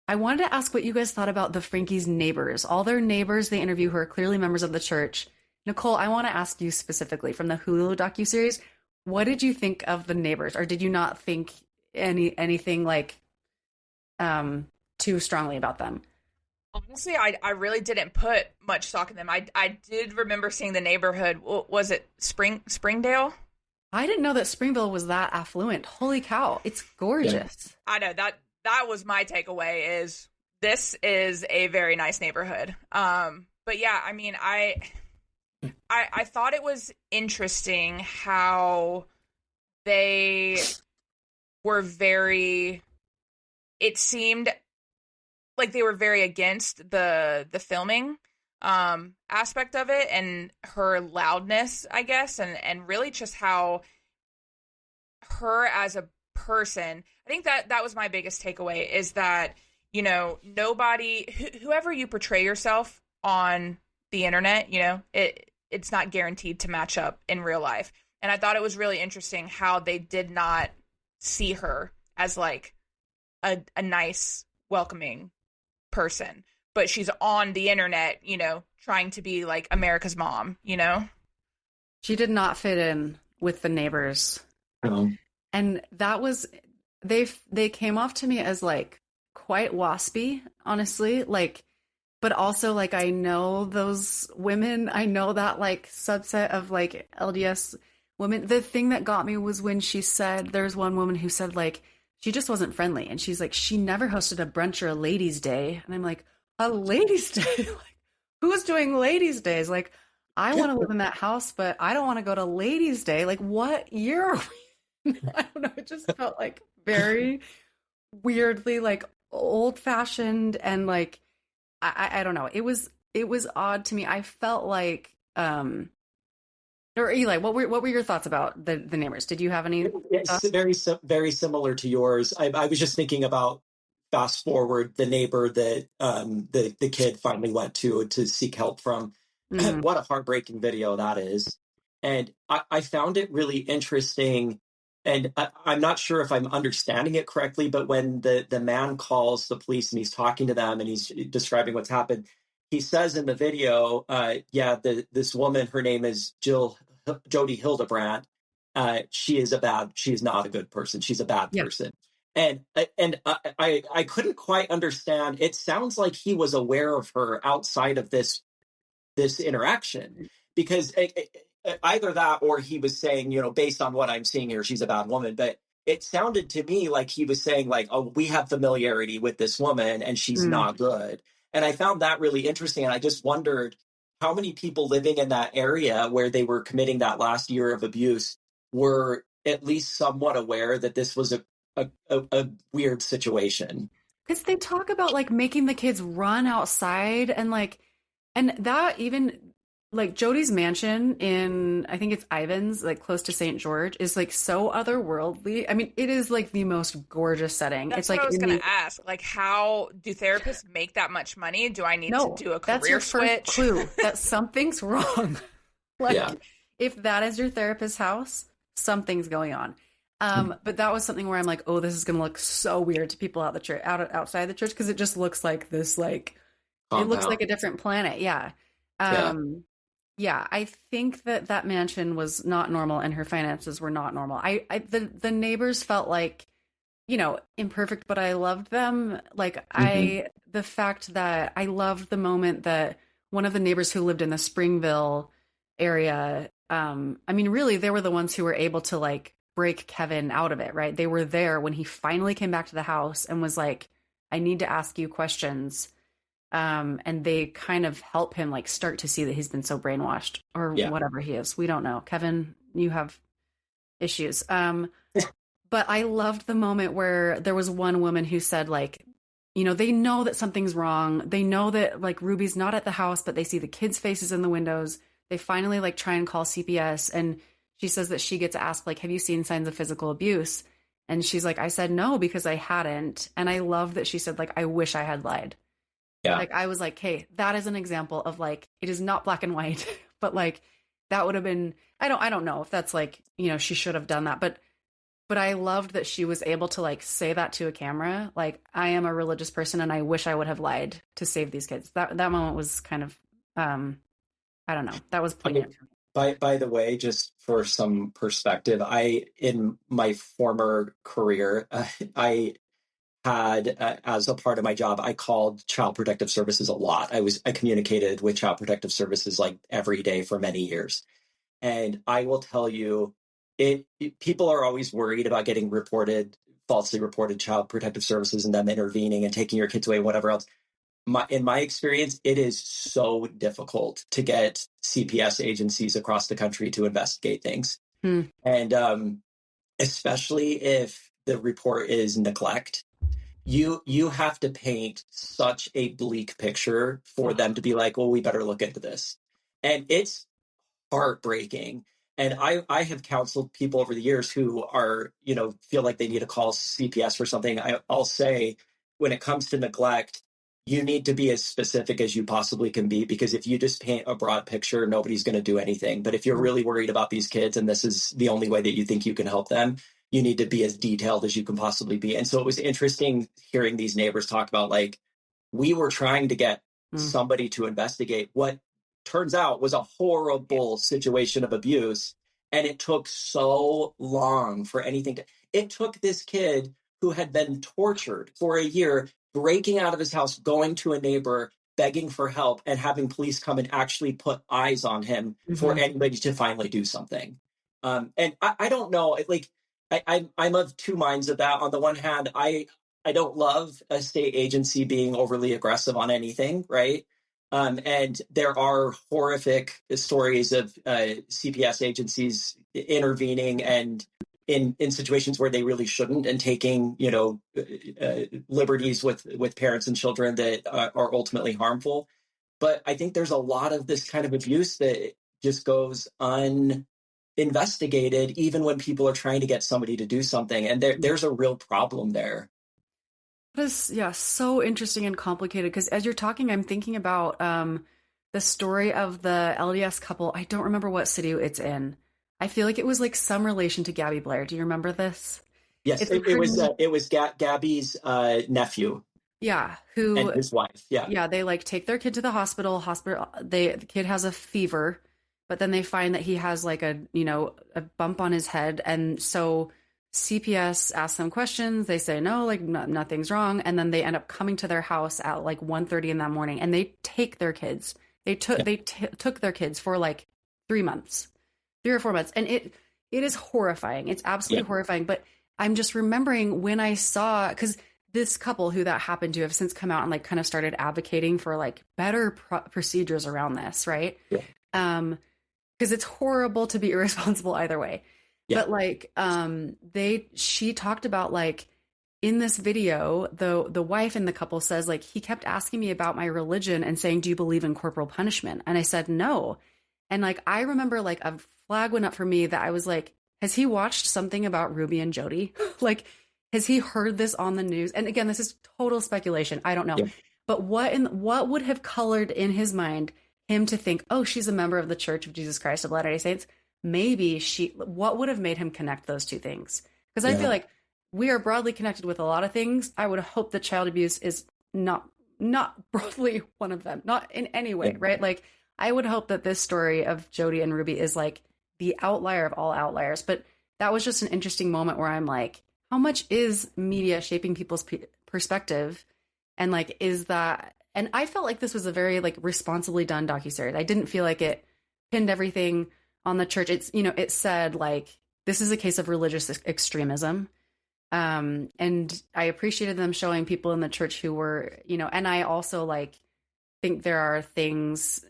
I wanted to ask what you guys thought about the Franke's neighbors. All their neighbors they interview who are clearly members of the church. Nicole, I want to ask you specifically from the Hulu docuseries, what did you think of the neighbors? Or did you not think anything like too strongly about them? Honestly, I really didn't put much stock in them. I did remember seeing the neighborhood. Was it Springdale? I didn't know that Springville was that affluent. Holy cow. It's gorgeous. Yeah. I know that was my takeaway is this is a very nice neighborhood. But yeah, I mean, I thought it was interesting how they were it seemed like they were very against the filming aspect of it and her loudness, I guess, and really just how her as a person, I think that was my biggest takeaway is that, nobody, whoever you portray yourself on the internet, it's not guaranteed to match up in real life. And I thought it was really interesting how they did not see her as like a nice, welcoming person, but she's on the internet, trying to be like America's mom, She did not fit in with the neighbors. And that was, they came off to me as like quite waspy, honestly, like, but also like, I know those women, I know that like subset of like LDS women. The thing that got me was when she said, there's one woman who said like, she just wasn't friendly. And she's like, she never hosted a brunch or a ladies' day. And I'm like, a ladies' day? Like, who's doing ladies' days? Like, I want to live in that house, but I don't want to go to ladies' day. Like, what year are we in? I don't know. It just felt like very weirdly like old-fashioned and like, I don't know. It was odd to me. I felt like, or Eli, what were your thoughts about the neighbors? Did you have any thoughts? It's very similar to yours. I was just thinking about fast forward the neighbor that the kid finally went to seek help from. What a heartbreaking video that is. And I found it really interesting. And I'm not sure if I'm understanding it correctly, but when the man calls the police and he's talking to them and he's describing what's happened, he says in the video, this woman, her name is Jodi Hildebrandt. She is not a good person. She's a bad person. And I couldn't quite understand. It sounds like he was aware of her outside of this interaction, because either that or he was saying, based on what I'm seeing here, she's a bad woman. But it sounded to me like he was saying like, oh, we have familiarity with this woman and she's not good. And I found that really interesting. And I just wondered how many people living in that area where they were committing that last year of abuse were at least somewhat aware that this was a weird situation. Because they talk about like making the kids run outside and that even like Jodi's mansion in, I think it's Ivans, like close to St. George, is like so otherworldly. I mean, it is like the most gorgeous setting. That's it's what like I was going to ask. Like, how do therapists make that much money? Do I need to do a career that's your switch? First clue that something's wrong. If that is your therapist's house, something's going on. But that was something where I'm like, oh, this is going to look so weird to people outside the church, because it just looks like this, like it looks like a different planet. Yeah. I think that mansion was not normal and her finances were not normal. The neighbors felt like, imperfect, but I loved them. Like the fact that I loved the moment that one of the neighbors who lived in the Springville area, really, they were the ones who were able to like break Kevin out of it, right? They were there when he finally came back to the house and was like, I need to ask you questions. And they kind of help him like start to see that he's been so brainwashed or whatever he is. We don't know. Kevin, you have issues. But I loved the moment where there was one woman who said like, they know that something's wrong. They know that like Ruby's not at the house, but they see the kids' faces in the windows. They finally like try and call CPS. And she says that she gets asked like, have you seen signs of physical abuse? And she's like, I said no, because I hadn't. And I love that she said like, I wish I had lied. Yeah. Like I was like, hey, that is an example of like, it is not black and white, but like that would have been, I don't know if that's like, she should have done that, but I loved that she was able to like say that to a camera. Like, I am a religious person and I wish I would have lied to save these kids. That moment was kind of, I don't know. That was poignant. By the way, just for some perspective, in my former career, I had, as a part of my job, I called Child Protective Services a lot. I communicated with Child Protective Services like every day for many years. And I will tell you, people are always worried about getting falsely reported Child Protective Services and them intervening and taking your kids away, whatever else. In my experience, it is so difficult to get CPS agencies across the country to investigate things. And especially if the report is neglect, you have to paint such a bleak picture for them to be like, well, we better look into this. And it's heartbreaking. And I have counseled people over the years who are, feel like they need to call CPS for something. I'll say, when it comes to neglect, you need to be as specific as you possibly can be, because if you just paint a broad picture, nobody's going to do anything. But if you're really worried about these kids and this is the only way that you think you can help them, you need to be as detailed as you can possibly be. And so it was interesting hearing these neighbors talk about, like, we were trying to get somebody to investigate what turns out was a horrible situation of abuse. And it took so long for anything it took this kid who had been tortured for a year, breaking out of his house, going to a neighbor, begging for help, and having police come and actually put eyes on him for anybody to finally do something. And I don't know, like, I'm of two minds of that. On the one hand, I don't love a state agency being overly aggressive on anything, right? And there are horrific stories of CPS agencies intervening and in situations where they really shouldn't, and taking, liberties with parents and children that are ultimately harmful. But I think there's a lot of this kind of abuse that just goes uninvestigated, even when people are trying to get somebody to do something. And there's a real problem there. That is, so interesting and complicated, because as you're talking, I'm thinking about the story of the LDS couple. I don't remember what city it's in. I feel like it was like some relation to Gabby Blair. Do you remember this? Yes, it was Gabby's nephew. Yeah, and his wife. Yeah, they like take their kid to the hospital. The kid has a fever, but then they find that he has like a bump on his head, and so CPS asks them questions. They say no, like nothing's wrong, and then they end up coming to their house at like 1:30 in that morning, and they take their kids. They took their kids for like 3 months. 3 or 4 months. And it is horrifying. It's absolutely horrifying. But I'm just remembering when I saw, because this couple who that happened to have since come out and like kind of started advocating for like better procedures around this, right? Yeah. Because it's horrible to be irresponsible either way. Yeah. But like she talked about, like, in this video, the wife in the couple says, like, he kept asking me about my religion and saying, do you believe in corporal punishment? And I said no. And like, I remember like a flag went up for me that I was like, has he watched something about Ruby and Jodi? Like, has he heard this on the news? And again, this is total speculation. I don't know. Yeah. But what would have colored in his mind him to think, oh, she's a member of the Church of Jesus Christ of Latter-day Saints? Maybe what would have made him connect those two things? Because I feel like we are broadly connected with a lot of things. I would hope that child abuse is not broadly one of them, not in any way, right? Like, I would hope that this story of Jodi and Ruby is like the outlier of all outliers. But that was just an interesting moment where I'm like, how much is media shaping people's perspective? And like, is that, and I felt like this was a very like responsibly done docuseries. I didn't feel like it pinned everything on the church. It's, you know, it said like, this is a case of religious extremism. And I appreciated them showing people in the church who were, you know, and I also like think there are things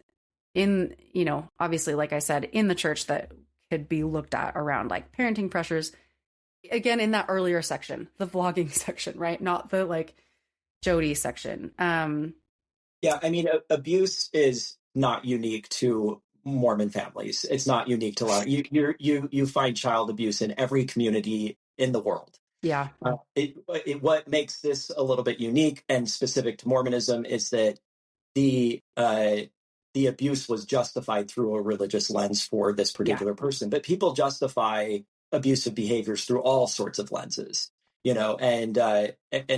in, you know, obviously, like I said, in the church that could be looked at around like parenting pressures. Again, in that earlier section, the vlogging section, right? Not the like Jodi section. Yeah, I mean, abuse is not unique to Mormon families. It's not unique to a lot. You find child abuse in every community in the world. Yeah. What makes this a little bit unique and specific to Mormonism is that the abuse was justified through a religious lens for this particular person. But people justify abusive behaviors through all sorts of lenses, you know, and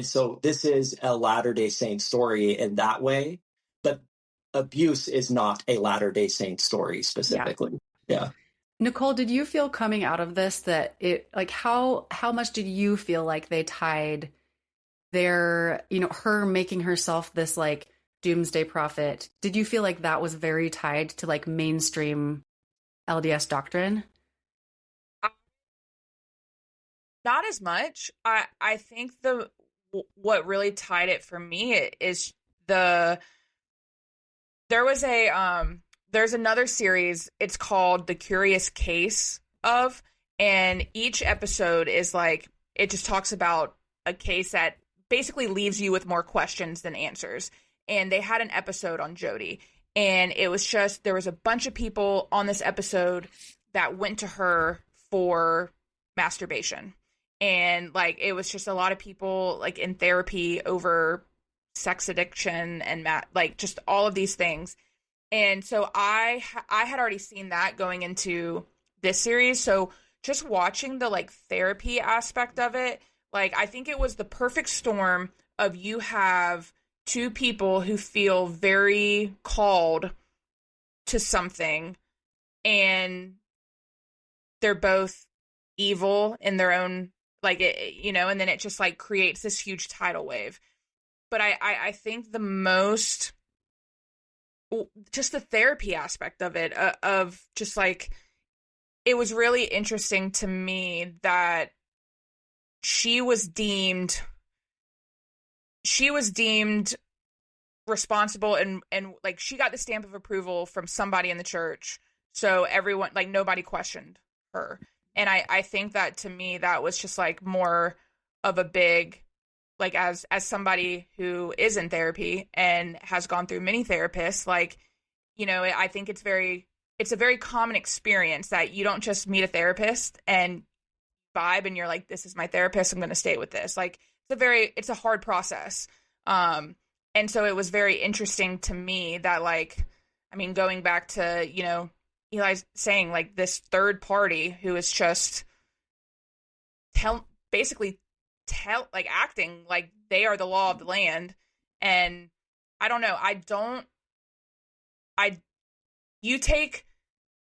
so this is a Latter-day Saint story in that way, but abuse is not a Latter-day Saint story specifically. Yeah. Nicole, did you feel coming out of this that it, like, how much did you feel like they tied their, you know, her making herself this like doomsday prophet? Did you feel like that was very tied to like mainstream LDS doctrine? Not as much. I think what really tied it for me is there's another series. It's called The Curious Case of, and each episode is like, it just talks about a case that basically leaves you with more questions than answers. And they had an episode on Jodi, and it was just, there was a bunch of people on this episode that went to her for masturbation. And like, it was just a lot of people like in therapy over sex addiction and like just all of these things. And so I had already seen that going into this series. So just watching the like therapy aspect of it, like I think it was the perfect storm of, you have two people who feel very called to something, and they're both evil in their own, like, it, you know, and then it just like creates this huge tidal wave. But I think the most, just the therapy aspect of it, of just like, it was really interesting to me that she was deemed responsible, and like she got the stamp of approval from somebody in the church. So everyone, like, nobody questioned her. And I think that, to me, that was just like more of a big, like, as somebody who is in therapy and has gone through many therapists, like, you know, I think it's a very common experience that you don't just meet a therapist and vibe and you're like, this is my therapist, I'm going to stay with this. Like, it's a hard process. And so it was very interesting to me that, like, I mean, going back to, you know, Eli's saying, like, this third party who is just like acting like they are the law of the land. And I don't know,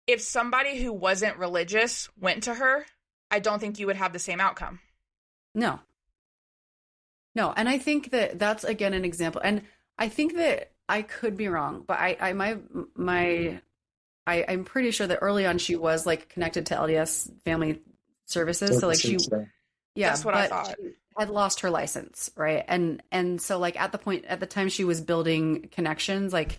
if somebody who wasn't religious went to her, I don't think you would have the same outcome. No. And I think that that's, again, an example. And I think that I could be wrong, but I'm pretty sure that early on she was like connected to LDS Family Services. So like that's what I thought. She had lost her license, right? And so like at the time she was building connections, like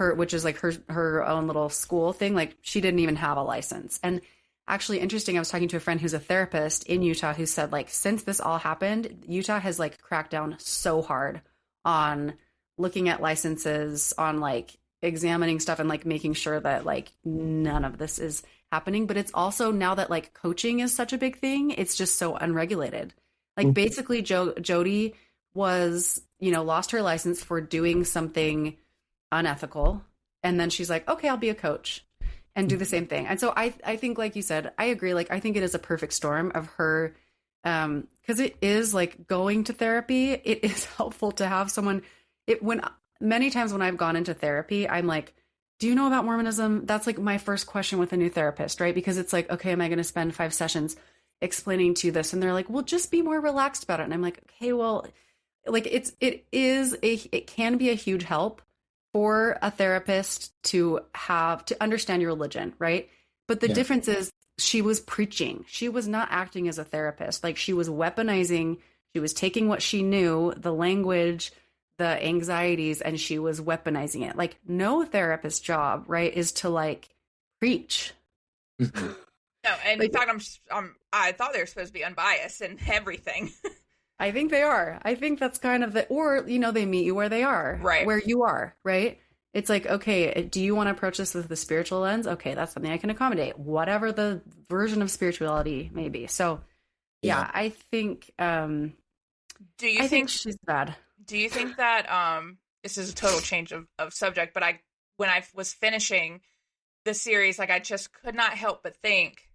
which is like her own little school thing, like she didn't even have a license. And actually, interesting, I was talking to a friend who's a therapist in Utah who said, like, since this all happened, Utah has like cracked down so hard on looking at licenses, on like examining stuff and like making sure that like none of this is happening. But it's also, now that like coaching is such a big thing, it's just so unregulated. Like basically Jodi was, you know, lost her license for doing something unethical. And then she's like, okay, I'll be a coach and do the same thing. And so I think, like you said, I agree. Like, I think it is a perfect storm of her, because it is like going to therapy. It is helpful to have someone. Many times when I've gone into therapy, I'm like, do you know about Mormonism? That's like my first question with a new therapist, right? Because it's like, okay, am I going to spend 5 sessions? explaining to you this, and they're like, well, just be more relaxed about it. And I'm like, okay, well, like it can be a huge help for a therapist to understand your religion, right? But the difference is she was preaching. She was not acting as a therapist. Like, she was weaponizing, she was taking what she knew, the language, the anxieties, and she was weaponizing it. Like, no therapist's job, right, is to like preach. No, and in fact, I thought they were supposed to be unbiased in everything. I think they are. I think that's kind of or, they meet you where they are, right? Where you are, right? It's like, okay, do you want to approach this with the spiritual lens? Okay, that's something I can accommodate, whatever the version of spirituality may be. So, yeah. I think. Do you think she's bad? Do you think that this is a total change of subject? But when I was finishing the series, like, I just could not help but think,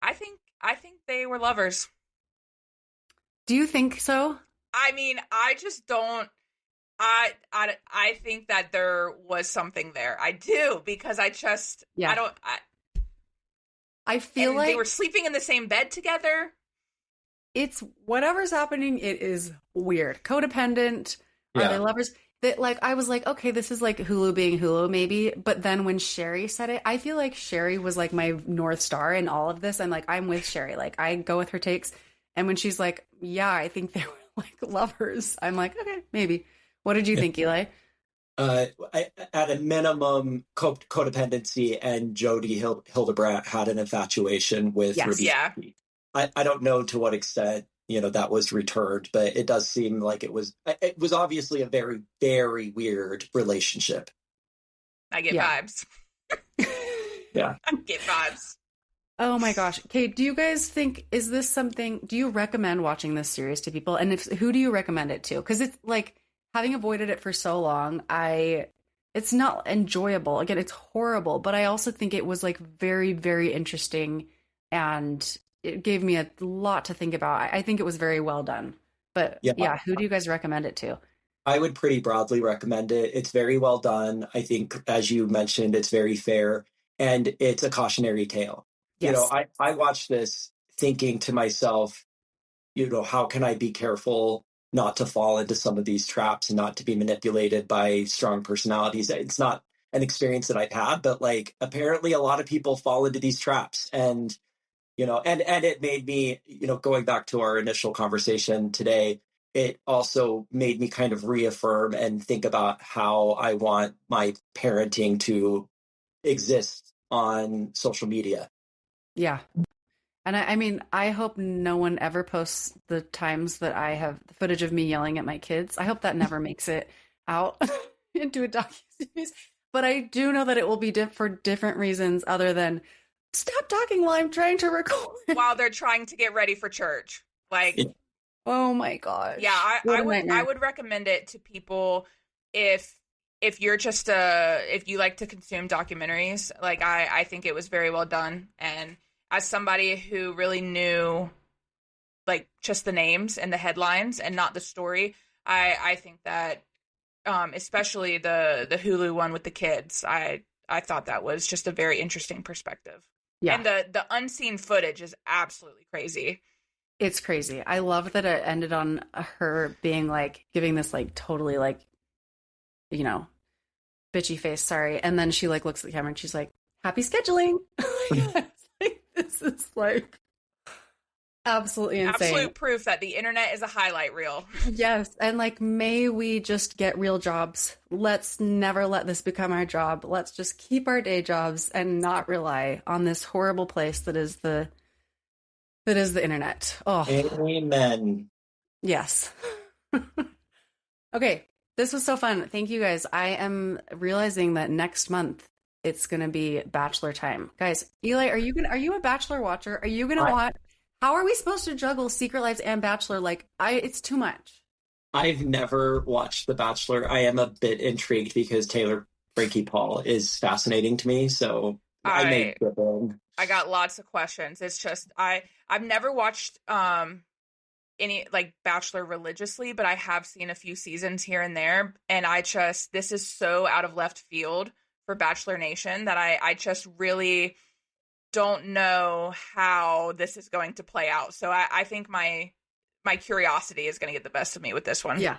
I think they were lovers. Do you think so? I mean, I just don't. I think that there was something there. I do, because I feel like they were sleeping in the same bed together. It's whatever's happening. It is weird. Codependent. Are they lovers? That, like, I was like, okay, this is like Hulu being Hulu, maybe. But then when Sherry said it, I feel like Sherry was like my North Star in all of this. I'm like, I'm with Sherry. Like, I go with her takes. And when she's like, yeah, I think they were like lovers, I'm like, okay, maybe. What did you think, Eli? At a minimum, codependency, and Jodi Hildebrandt had an infatuation with Ruby. Yeah. I don't know to what extent, that was returned, but it does seem like it was obviously a very, very weird relationship. I get vibes. Yeah. I get vibes. Oh my gosh. Okay, do you guys think, is this something, do you recommend watching this series to people? And who do you recommend it to? Because it's like, having avoided it for so long, it's not enjoyable. Again, it's horrible, but I also think it was like very, very interesting, and it gave me a lot to think about. I think it was very well done. But who do you guys recommend it to? I would pretty broadly recommend it. It's very well done. I think, as you mentioned, it's very fair, and it's a cautionary tale. Yes. I watched this thinking to myself, how can I be careful not to fall into some of these traps and not to be manipulated by strong personalities? It's not an experience that I've had, but like, apparently a lot of people fall into these traps. And, and it made me, going back to our initial conversation today, it also made me kind of reaffirm and think about how I want my parenting to exist on social media. Yeah. And I mean, I hope no one ever posts the times that I have footage of me yelling at my kids. I hope that never makes it out into a docuseries. But I do know that it will be for different reasons other than stop talking while I'm trying to record. While they're trying to get ready for church. Like, oh my gosh. Yeah, I would recommend it to people if you're just if you like to consume documentaries. Like, I think it was very well done, and as somebody who really knew, like, just the names and the headlines and not the story, I think that, especially the Hulu one with the kids, I thought that was just a very interesting perspective. Yeah. And the unseen footage is absolutely crazy. It's crazy. I love that it ended on her being like, giving this like totally like, bitchy face, sorry. And then she like looks at the camera and she's like, happy scheduling. This is like absolutely insane. Absolute proof that the internet is a highlight reel. Yes. And like, may we just get real jobs. Let's never let this become our job. Let's just keep our day jobs and not rely on this horrible place that is the internet. Oh, amen. Yes. Okay. This was so fun. Thank you guys. I am realizing that next month it's going to be Bachelor time. Guys, Eli, are you a Bachelor watcher? Are you going to watch? How are we supposed to juggle Secret Lives and Bachelor? Like, it's too much. I've never watched The Bachelor. I am a bit intrigued because Taylor Frankie Paul is fascinating to me. So I may dip in. I got lots of questions. It's just, I've never watched any like Bachelor religiously, but I have seen a few seasons here and there. And this is so out of left field for Bachelor Nation that I just really don't know how this is going to play out. So I think my curiosity is going to get the best of me with this one. Yeah.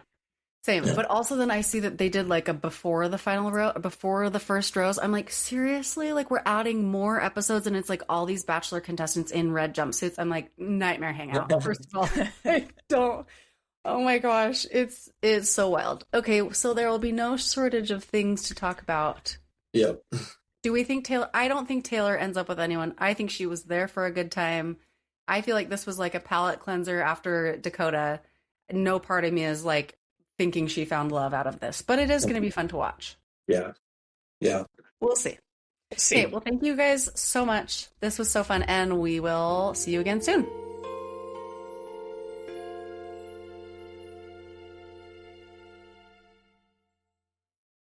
Same. But also then I see that they did like a before the first rose. I'm like, seriously? Like we're adding more episodes and it's like all these Bachelor contestants in red jumpsuits. I'm like, nightmare hangout. First of all, I don't. Oh my gosh. It's so wild. Okay. So there will be no shortage of things to talk about. Yep. Do we think Taylor? I don't think Taylor ends up with anyone. I think she was there for a good time. I feel like this was like a palate cleanser after Dakota. No part of me is like thinking she found love out of this, but it is going to be fun to watch. Yeah. Yeah. We'll see. Okay, well, thank you guys so much. This was so fun, and we will see you again soon.